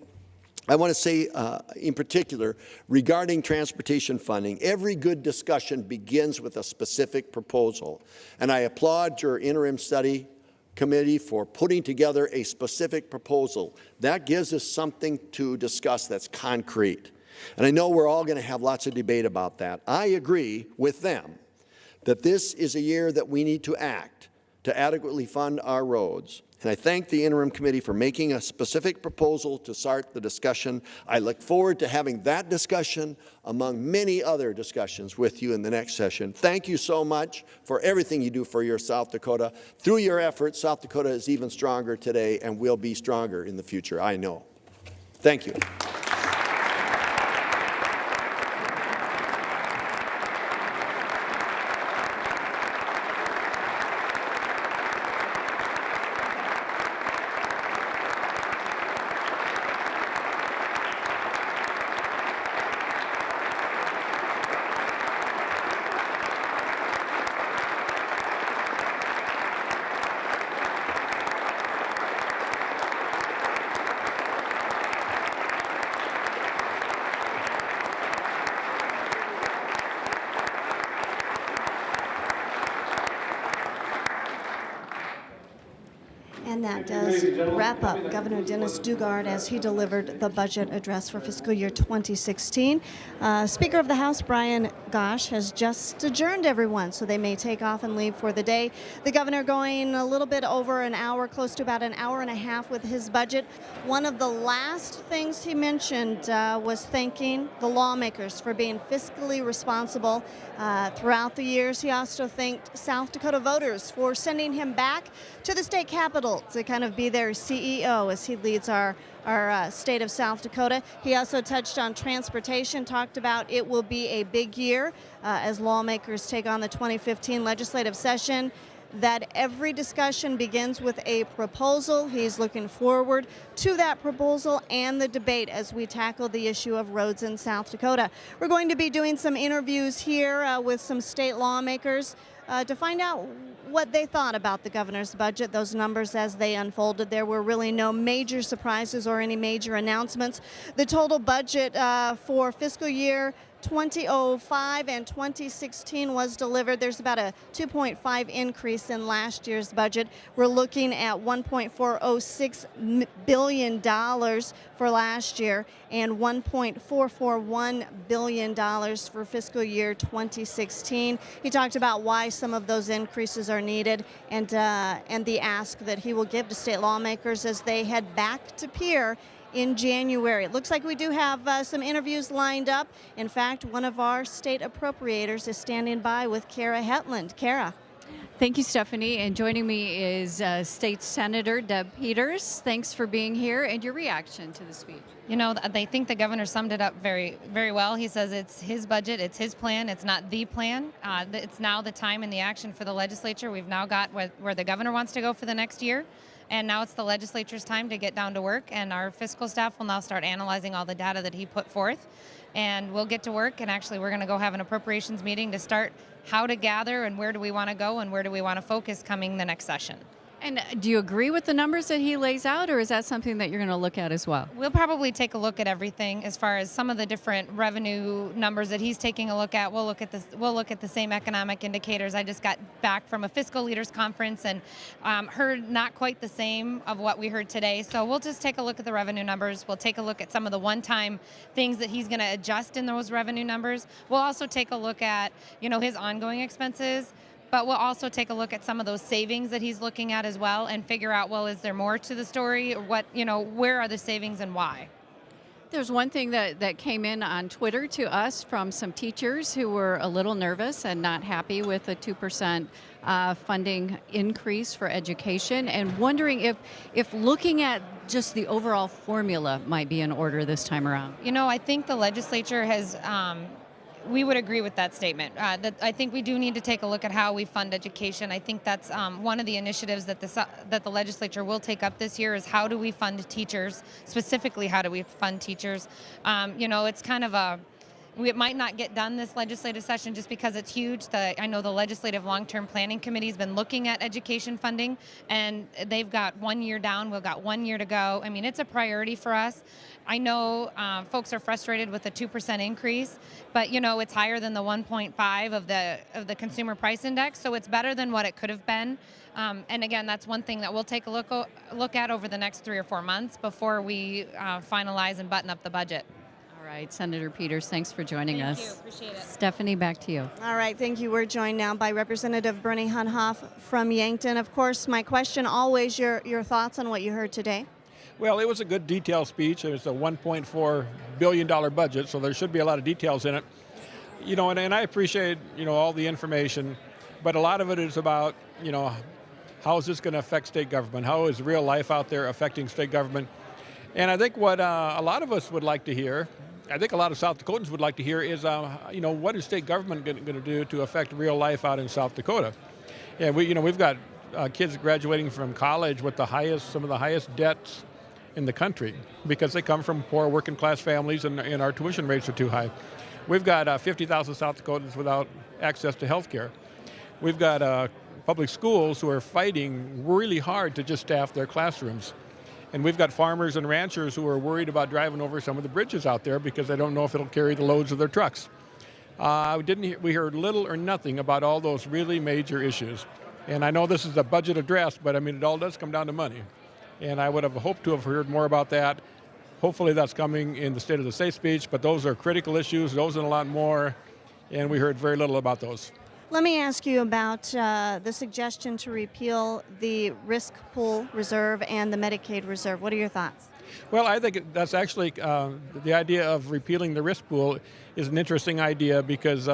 I want to say in particular, regarding transportation funding, every good discussion begins with a specific proposal. And I applaud your interim study committee for putting together a specific proposal. That gives us something to discuss that's concrete. And I know we're all going to have lots of debate about that. I agree with them that this is a year that we need to act to adequately fund our roads. And I thank the interim committee for making a specific proposal to start the discussion. I look forward to having that discussion among many other discussions with you in the next session. Thank you so much for everything you do for your South Dakota. Through your efforts, South Dakota is even stronger today and will be stronger in the future, I know. Thank you. And that does wrap up Governor Dennis Daugaard as he delivered the budget address for fiscal year 2016. Speaker of the House Brian Gosch has just adjourned everyone, so they may take off and leave for the day. The governor going a little bit over an hour, close to about an hour and a half with his budget. One of the last things he mentioned was thanking the lawmakers for being fiscally responsible throughout the years. He also thanked South Dakota voters for sending him back to the state capitol to kind of be their CEO as he leads our state of South Dakota. He also touched on transportation, talked about it will be a big year as lawmakers take on the 2015 legislative session, that every discussion begins with a proposal. He's looking forward to that proposal and the debate as we tackle the issue of roads in South Dakota. We're going to be doing some interviews here with some state lawmakers to find out what they thought about the governor's budget, those numbers as they unfolded. There were really no major surprises or any major announcements. The total budget for fiscal year 2005 and 2016 was delivered. There's about a 2.5 increase in last year's budget. We're looking at $1.406 billion for last year and $1.441 billion for fiscal year 2016. He talked about why some of those increases are needed and the ask that he will give to state lawmakers as they head back to Pierre in January. It looks like we do have some interviews lined up. In fact, one of our state appropriators is standing by with Kara Hetland. Kara. Thank you, Stephanie. And joining me is State Senator Deb Peters. Thanks for being here and your reaction to the speech. You know, they think the governor summed it up very, very well. He says it's his budget, it's his plan, it's not the plan. It's now the time and the action for the legislature. We've now got where the governor wants to go for the next year. And now it's the legislature's time to get down to work, and our fiscal staff will now start analyzing all the data that he put forth. And we'll get to work, and actually we're going to go have an appropriations meeting to start how to gather and where do we want to go and where do we want to focus coming the next session. And do you agree with the numbers that he lays out, or is that something that you're going to look at as well? We'll probably take a look at everything as far as some of the different revenue numbers that he's taking a look at. We'll look at this. We'll look at the same economic indicators. I just got back from a fiscal leaders conference and heard not quite the same of what we heard today. So we'll just take a look at the revenue numbers. We'll take a look at some of the one-time things that he's going to adjust in those revenue numbers. We'll also take a look at, his ongoing expenses. But we'll also take a look at some of those savings that he's looking at as well and figure out, well, is there more to the story? Where are the savings and why? There's one thing that came in on Twitter to us from some teachers who were a little nervous and not happy with the 2% funding increase for education, and wondering if looking at just the overall formula might be in order this time around. I think the legislature has... we would agree with that statement. I think we do need to take a look at how we fund education. I think that's one of the initiatives that the legislature will take up this year is how do we fund teachers, specifically how do we fund teachers. It's kind of it might not get done this legislative session just because it's huge. I know the Legislative Long-Term Planning Committee has been looking at education funding, and they've got 1 year down. We've got 1 year to go. I mean, it's a priority for us. I know folks are frustrated with the 2% increase, but it's higher than the 1.5 of the Consumer Price Index, so it's better than what it could have been. And again, that's one thing that we'll take a look at over the next 3 or 4 months before we finalize and button up the budget. All right, Senator Peters, thanks for joining us. Thank you, appreciate it. Stephanie, back to you. All right, thank you. We're joined now by Representative Bernie Hunhoff from Yankton. Of course, my question always, your thoughts on what you heard today. Well, it was a good detailed speech. It's a $1.4 billion budget, so there should be a lot of details in it. And I appreciate, all the information, but a lot of it is about, how is this going to affect state government? How is real life out there affecting state government? And I think what a lot of us would like to hear, I think a lot of South Dakotans would like to hear is, what is state government going to do to affect real life out in South Dakota? Yeah, we've got kids graduating from college with some of the highest debts in the country because they come from poor working class families and our tuition rates are too high. We've got 50,000 South Dakotans without access to health care. We've got public schools who are fighting really hard to just staff their classrooms. And we've got farmers and ranchers who are worried about driving over some of the bridges out there because they don't know if it'll carry the loads of their trucks. We heard little or nothing about all those really major issues. And I know this is a budget address, but I mean, it all does come down to money. And I would have hoped to have heard more about that. Hopefully that's coming in the State of the State speech, but those are critical issues, those and a lot more, and we heard very little about those. Let me ask you about the suggestion to repeal the risk pool reserve and the Medicaid reserve. What are your thoughts? Well, I think that's actually, the idea of repealing the risk pool is an interesting idea because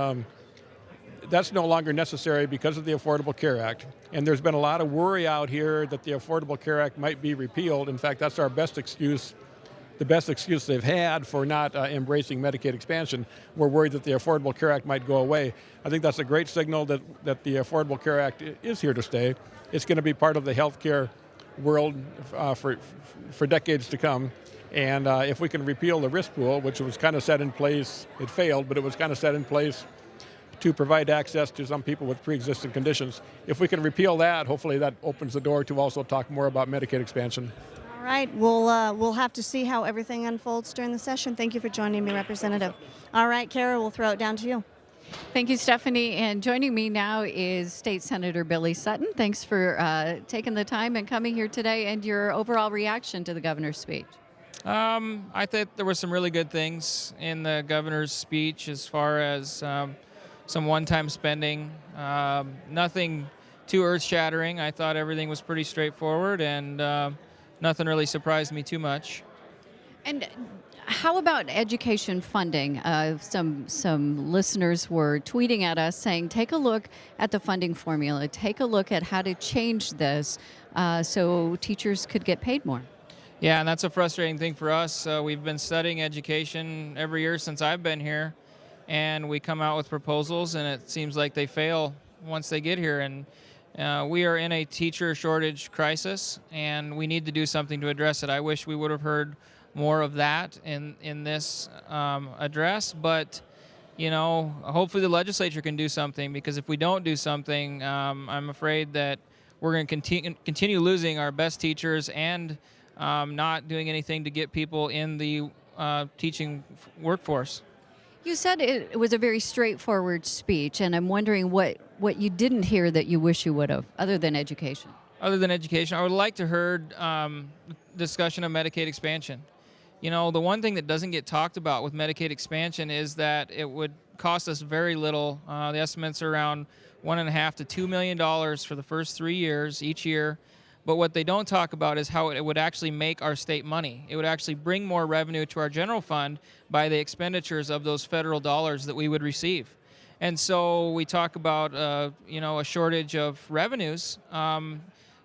that's no longer necessary because of the Affordable Care Act. And there's been a lot of worry out here that the Affordable Care Act might be repealed. In fact, that's our best excuse, the best excuse they've had for not embracing Medicaid expansion. We're worried that the Affordable Care Act might go away. I think that's a great signal that the Affordable Care Act is here to stay. It's going to be part of the health care world for decades to come. And if we can repeal the risk pool, which was kind of set in place, it failed, but it was kind of set in place to provide access to some people with pre-existing conditions. If we can repeal that, hopefully that opens the door to also talk more about Medicaid expansion. All right, we'll have to see how everything unfolds during the session. Thank you for joining me, Representative. All right, Kara, we'll throw it down to you. Thank you, Stephanie. And joining me now is State Senator Billy Sutton. Thanks for taking the time and coming here today and your overall reaction to the governor's speech. I think there were some really good things in the governor's speech as far as some one-time spending. Nothing too earth-shattering. I thought everything was pretty straightforward, and nothing really surprised me too much. And how about education funding? Some listeners were tweeting at us saying, take a look at the funding formula, take a look at how to change this so teachers could get paid more. Yeah, and that's a frustrating thing for us. We've been studying education every year since I've been here, and we come out with proposals, and it seems like they fail once they get here. And we are in a teacher shortage crisis, and we need to do something to address it. I wish we would have heard more of that in this address, but you know, hopefully the legislature can do something, because if we don't do something, I'm afraid that we're going to continue losing our best teachers and not doing anything to get people in the teaching workforce. You said it was a very straightforward speech, and I'm wondering what you didn't hear that you wish you would have, other than education. Other than education, I would like to heard discussion of Medicaid expansion. You know, the one thing that doesn't get talked about with Medicaid expansion is that it would cost us very little. The estimates are around $1.5 to $2 million for the first 3 years, each year. But what they don't talk about is how it would actually make our state money. It would actually bring more revenue to our general fund by the expenditures of those federal dollars that we would receive. And so we talk about, you know, a shortage of revenues.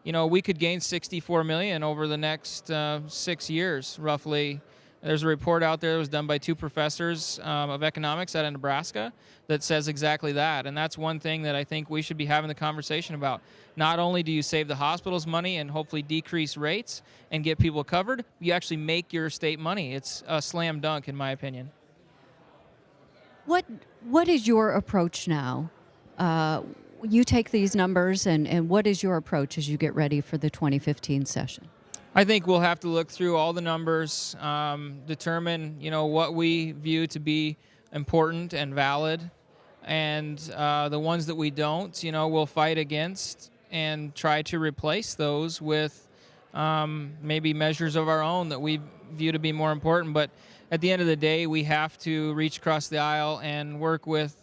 You know, we could gain $64 million over the next 6 years, roughly. There's a report out there that was done by 2 professors of economics out of Nebraska that says exactly that. And that's one thing that I think we should be having the conversation about. Not only do you save the hospitals money and hopefully decrease rates and get people covered, you actually make your state money. It's a slam dunk, in my opinion. What is your approach now? You take these numbers, and what is your approach as you get ready for the 2015 session? I think we'll have to look through all the numbers, determine, you know, what we view to be important and valid, and the ones that we don't, you know, we'll fight against and try to replace those with maybe measures of our own that we view to be more important. But at the end of the day, we have to reach across the aisle and work with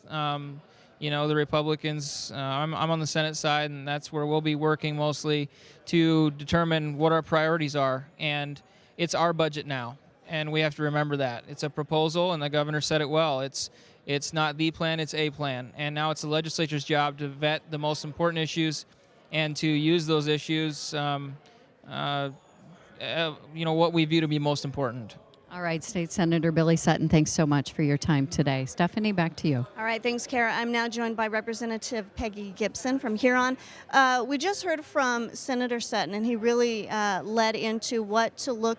you know, the Republicans. I'm on the Senate side, and that's where we'll be working mostly to determine what our priorities are. And it's our budget now, and we have to remember that. It's a proposal, and the governor said it well. It's not the plan, it's a plan. And now it's the legislature's job to vet the most important issues and to use those issues, you know, what we view to be most important. All right, State Senator Billy Sutton, thanks so much for your time today. Stephanie, back to you. All right, thanks, Kara. I'm now joined by Representative Peggy Gibson from Huron. We just heard from Senator Sutton, and he really led into what to look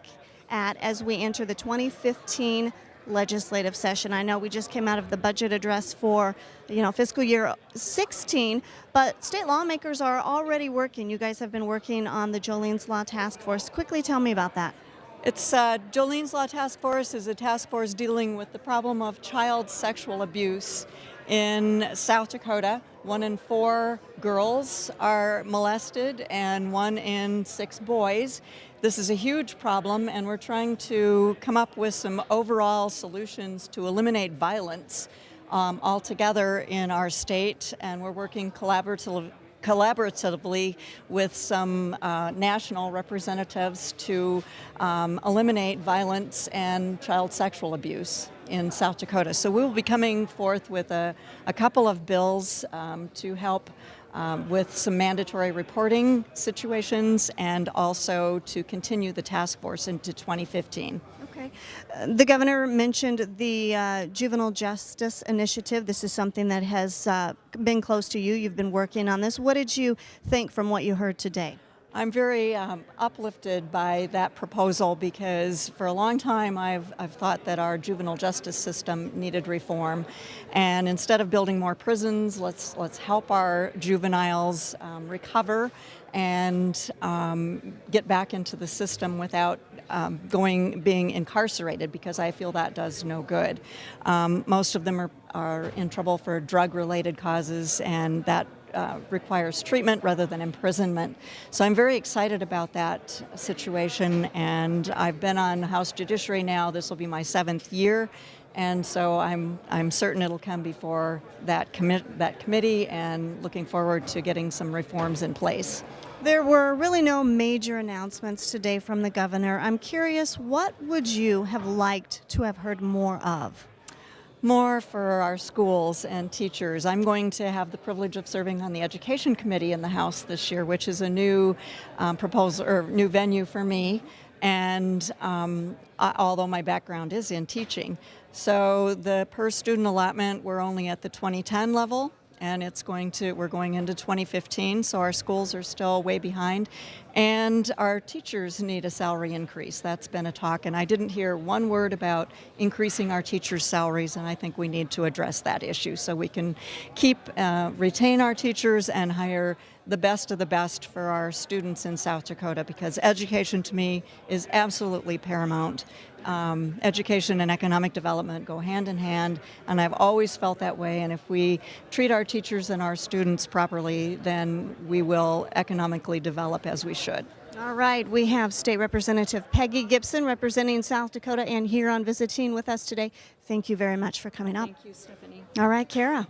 at as we enter the 2015 legislative session. I know we just came out of the budget address for, you know, fiscal year 16, but state lawmakers are already working. You guys have been working on the Jolene's Law Task Force. Quickly tell me about that. It's Jolene's Law Task Force is a task force dealing with the problem of child sexual abuse. In South Dakota, 1 in 4 girls are molested and 1 in 6 boys. This is a huge problem, and we're trying to come up with some overall solutions to eliminate violence altogether in our state, and we're working collaboratively with some national representatives to eliminate violence and child sexual abuse in South Dakota. So we will be coming forth with a couple of bills to help with some mandatory reporting situations and also to continue the task force into 2015. Okay. The governor mentioned the Juvenile Justice Initiative. This is something that has been close to you. You've been working on this. What did you think from what you heard today? I'm very uplifted by that proposal because for a long time I've thought that our juvenile justice system needed reform, and instead of building more prisons, let's help our juveniles recover and get back into the system without being incarcerated, because I feel that does no good. Most of them are in trouble for drug-related causes, and that requires treatment rather than imprisonment. So I'm very excited about that situation, and I've been on House Judiciary now. This will be my 7th year, and so I'm certain it'll come before that committee, and looking forward to getting some reforms in place. There were really no major announcements today from the governor. I'm curious, what would you have liked to have heard more of? More for our schools and teachers. I'm going to have the privilege of serving on the Education Committee in the House this year, which is a new proposal or new venue for me. And although my background is in teaching, so the per student allotment, we're only at the 2010 level, and we're going into 2015, so our schools are still way behind. And our teachers need a salary increase. That's been a talk, and I didn't hear one word about increasing our teachers' salaries, and I think we need to address that issue so we can retain our teachers and hire the best of the best for our students in South Dakota, because education to me is absolutely paramount. Education and economic development go hand in hand, and I've always felt that way, and if we treat our teachers and our students properly, then we will economically develop as we should. All right, we have State Representative Peggy Gibson representing South Dakota and Huron visiting with us today. Thank you very much for coming up. Thank you, Stephanie. All right, Kara.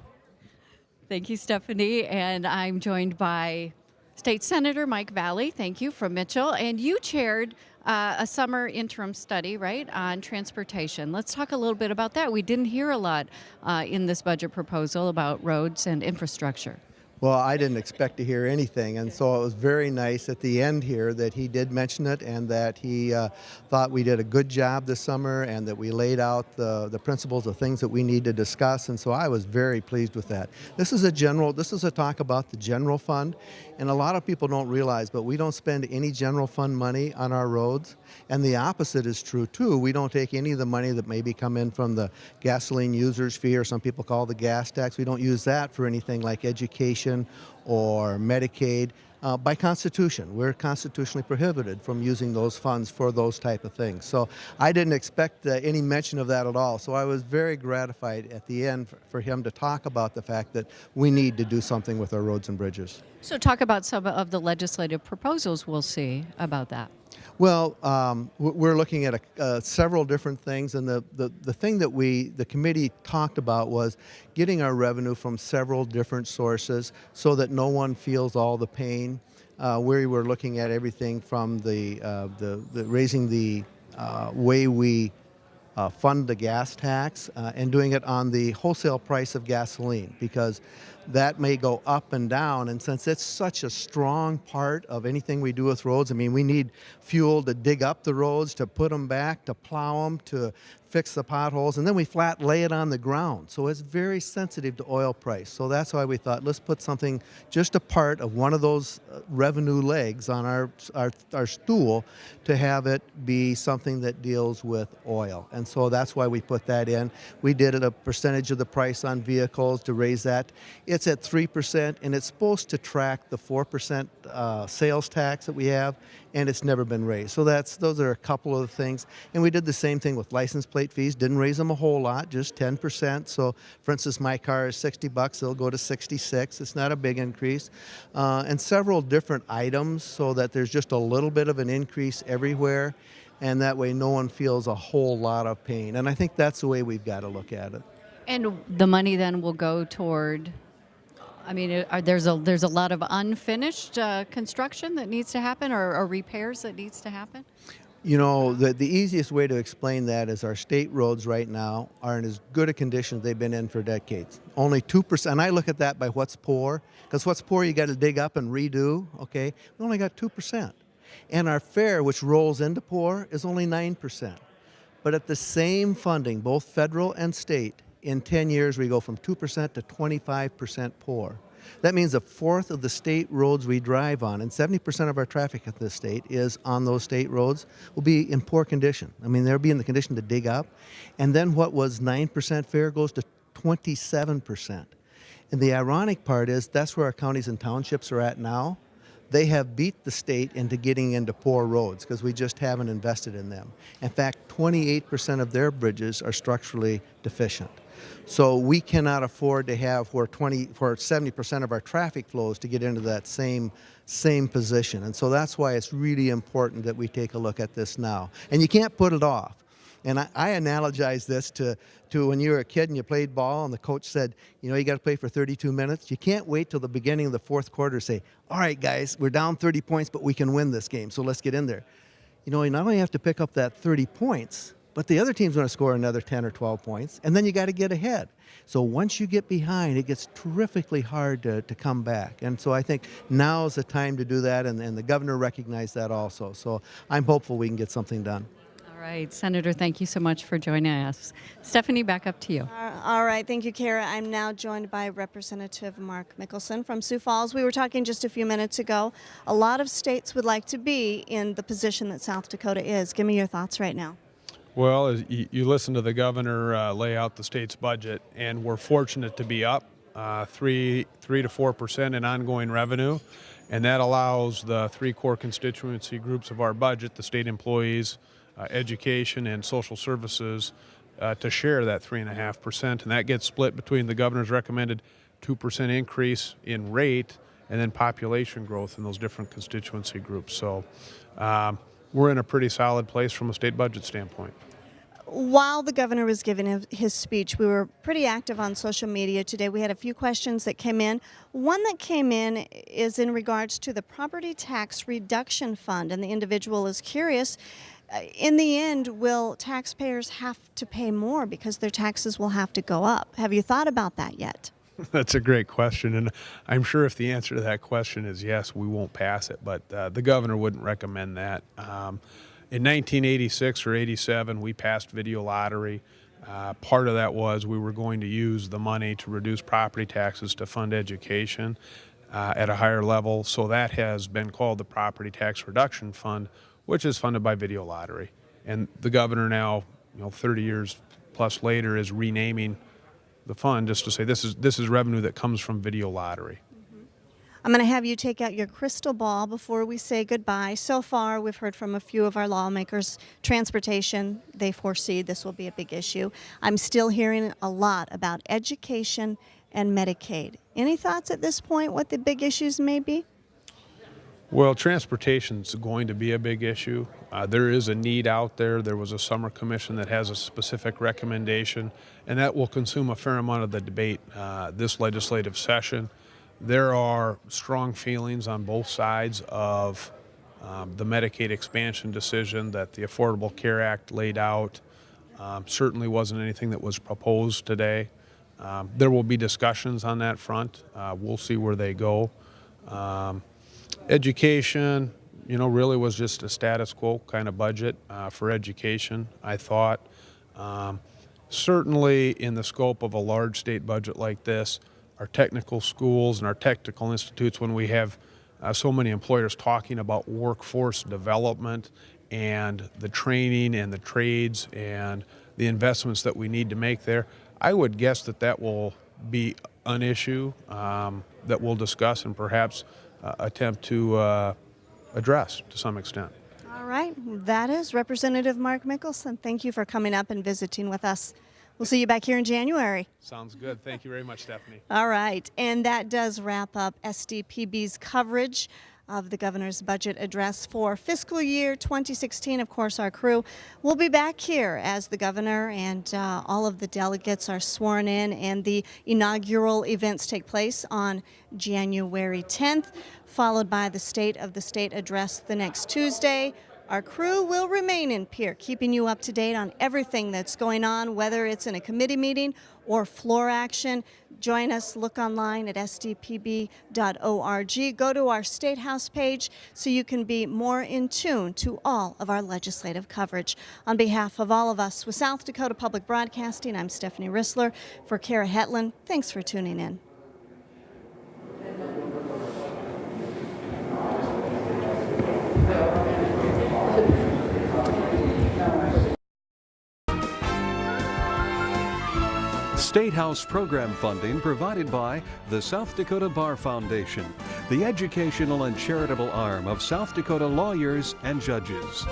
Thank you, Stephanie. And I'm joined by State Senator Mike Valley. Thank you, from Mitchell. And you chaired a summer interim study, right, on transportation. Let's talk a little bit about that. We didn't hear a lot in this budget proposal about roads and infrastructure. Well, I didn't expect to hear anything, and so it was very nice at the end here that he did mention it, and that he thought we did a good job this summer, and that we laid out the principles of things that we need to discuss, and so I was very pleased with that. This is a talk about the general fund, and a lot of people don't realize, but we don't spend any general fund money on our roads, and the opposite is true too. We don't take any of the money that maybe come in from the gasoline users fee, or some people call the gas tax. We don't use that for anything like education or Medicaid. By Constitution, we're constitutionally prohibited from using those funds for those type of things. So I didn't expect any mention of that at all. So I was very gratified at the end for him to talk about the fact that we need to do something with our roads and bridges. So talk about some of the legislative proposals we'll see about that. Well, we're looking at several different things, and the thing that the committee talked about was getting our revenue from several different sources so that no one feels all the pain. We were looking at everything from the raising the way we fund the gas tax and doing it on the wholesale price of gasoline, because that may go up and down, and since it's such a strong part of anything we do with roads, I mean, we need fuel to dig up the roads, to put them back, to plow them, to fix the potholes, and then we flat lay it on the ground. So it's very sensitive to oil price. So that's why we thought, let's put something, just a part of one of those revenue legs on our stool, to have it be something that deals with oil. And so that's why we put that in. We did it a percentage of the price on vehicles to raise that. it's at 3%, and it's supposed to track the 4% sales tax that we have, and it's never been raised. So those are a couple of the things. And we did the same thing with license plate fees. Didn't raise them a whole lot, just 10%. So, for instance, my car is $60. It'll go to 66. It's not a big increase. And several different items so that there's just a little bit of an increase everywhere, and that way no one feels a whole lot of pain. And I think that's the way we've got to look at it. And the money then will go toward, I mean, there's a lot of unfinished construction that needs to happen, or repairs that needs to happen? You know, the easiest way to explain that is our state roads right now are in as good a condition as they've been in for decades. Only 2%, and I look at that by what's poor, because what's poor you got to dig up and redo, okay? We only got 2%. And our fare, which rolls into poor, is only 9%. But at the same funding, both federal and state, in 10 years, we go from 2% to 25% poor. That means a fourth of the state roads we drive on, and 70% of our traffic in this state is on those state roads, will be in poor condition. I mean, they'll be in the condition to dig up. And then what was 9% fare goes to 27%. And the ironic part is that's where our counties and townships are at now. They have beat the state into getting into poor roads because we just haven't invested in them. In fact, 28% of their bridges are structurally deficient. So we cannot afford to have where 70% of our traffic flows to get into that same position. And so that's why it's really important that we take a look at this now. And you can't put it off. And I analogize this to when you were a kid and you played ball and the coach said, you know, you got to play for 32 minutes. You can't wait till the beginning of the fourth quarter to say, all right, guys, we're down 30 points, but we can win this game, so let's get in there. You know, you not only have to pick up that 30 points, but the other team's going to score another 10 or 12 points, and then you got to get ahead. So once you get behind, it gets terrifically hard to come back. And so I think now is the time to do that, and the governor recognized that also. So I'm hopeful we can get something done. All right, Senator, thank you so much for joining us. Stephanie, back up to you. All right, thank you, Kara. I'm now joined by Representative Mark Mickelson from Sioux Falls. We were talking just a few minutes ago. A lot of states would like to be in the position that South Dakota is. Give me your thoughts right now. Well, as you listen to the governor lay out the state's budget, and we're fortunate to be up 3 to 4% in ongoing revenue, and that allows the three core constituency groups of our budget, the state employees, education, and social services, to share that 3.5%, and that gets split between the governor's recommended 2% increase in rate and then population growth in those different constituency groups. So we're in a pretty solid place from a state budget standpoint. While the governor was giving his speech, we were pretty active on social media today. We had a few questions that came in. One that came in is in regards to the property tax reduction fund, and the individual is curious, in the end, will taxpayers have to pay more because their taxes will have to go up? Have you thought about that yet? That's a great question, and I'm sure if the answer to that question is yes, we won't pass it, but the governor wouldn't recommend that. In 1986 or 87, we passed video lottery. Part of that was we were going to use the money to reduce property taxes to fund education at a higher level, so that has been called the Property Tax Reduction Fund, which is funded by video lottery. And the governor now, 30 years plus later, is renaming the fund just to say this is revenue that comes from video lottery. I'm going to have you take out your crystal ball before we say goodbye. So far, we've heard from a few of our lawmakers. Transportation, they foresee this will be a big issue. I'm still hearing a lot about education and Medicaid. Any thoughts at this point what the big issues may be? Well, transportation is going to be a big issue. There is a need out there. There was a summer commission that has a specific recommendation, and that will consume a fair amount of the debate this legislative session. There are strong feelings on both sides of the Medicaid expansion decision that the Affordable Care Act laid out. Certainly wasn't anything that was proposed today. There will be discussions on that front. We'll see where they go. Education, really was just a status quo kind of budget for education, I thought. Certainly in the scope of a large state budget like this, our technical schools and our technical institutes, when we have so many employers talking about workforce development and the training and the trades and the investments that we need to make there, I would guess that will be an issue that we'll discuss and perhaps attempt to address to some extent. All right, that is Representative Mark Mickelson. Thank you for coming up and visiting with us. We'll see you back here in January. Sounds good. Thank you very much, Stephanie. All right, and that does wrap up SDPB's coverage of the governor's budget address for fiscal year 2016. Of course, our crew will be back here as the governor and all of the delegates are sworn in and the inaugural events take place on January 10th, followed by the State of the State address the next Tuesday. Our crew will remain in Pierre, keeping you up to date on everything that's going on, whether it's in a committee meeting or floor action. Join us, look online at sdpb.org. Go to our State House page so you can be more in tune to all of our legislative coverage. On behalf of all of us with South Dakota Public Broadcasting, I'm Stephanie Rissler. For Kara Hetland, thanks for tuning in. State House program funding provided by the South Dakota Bar Foundation, the educational and charitable arm of South Dakota lawyers and judges.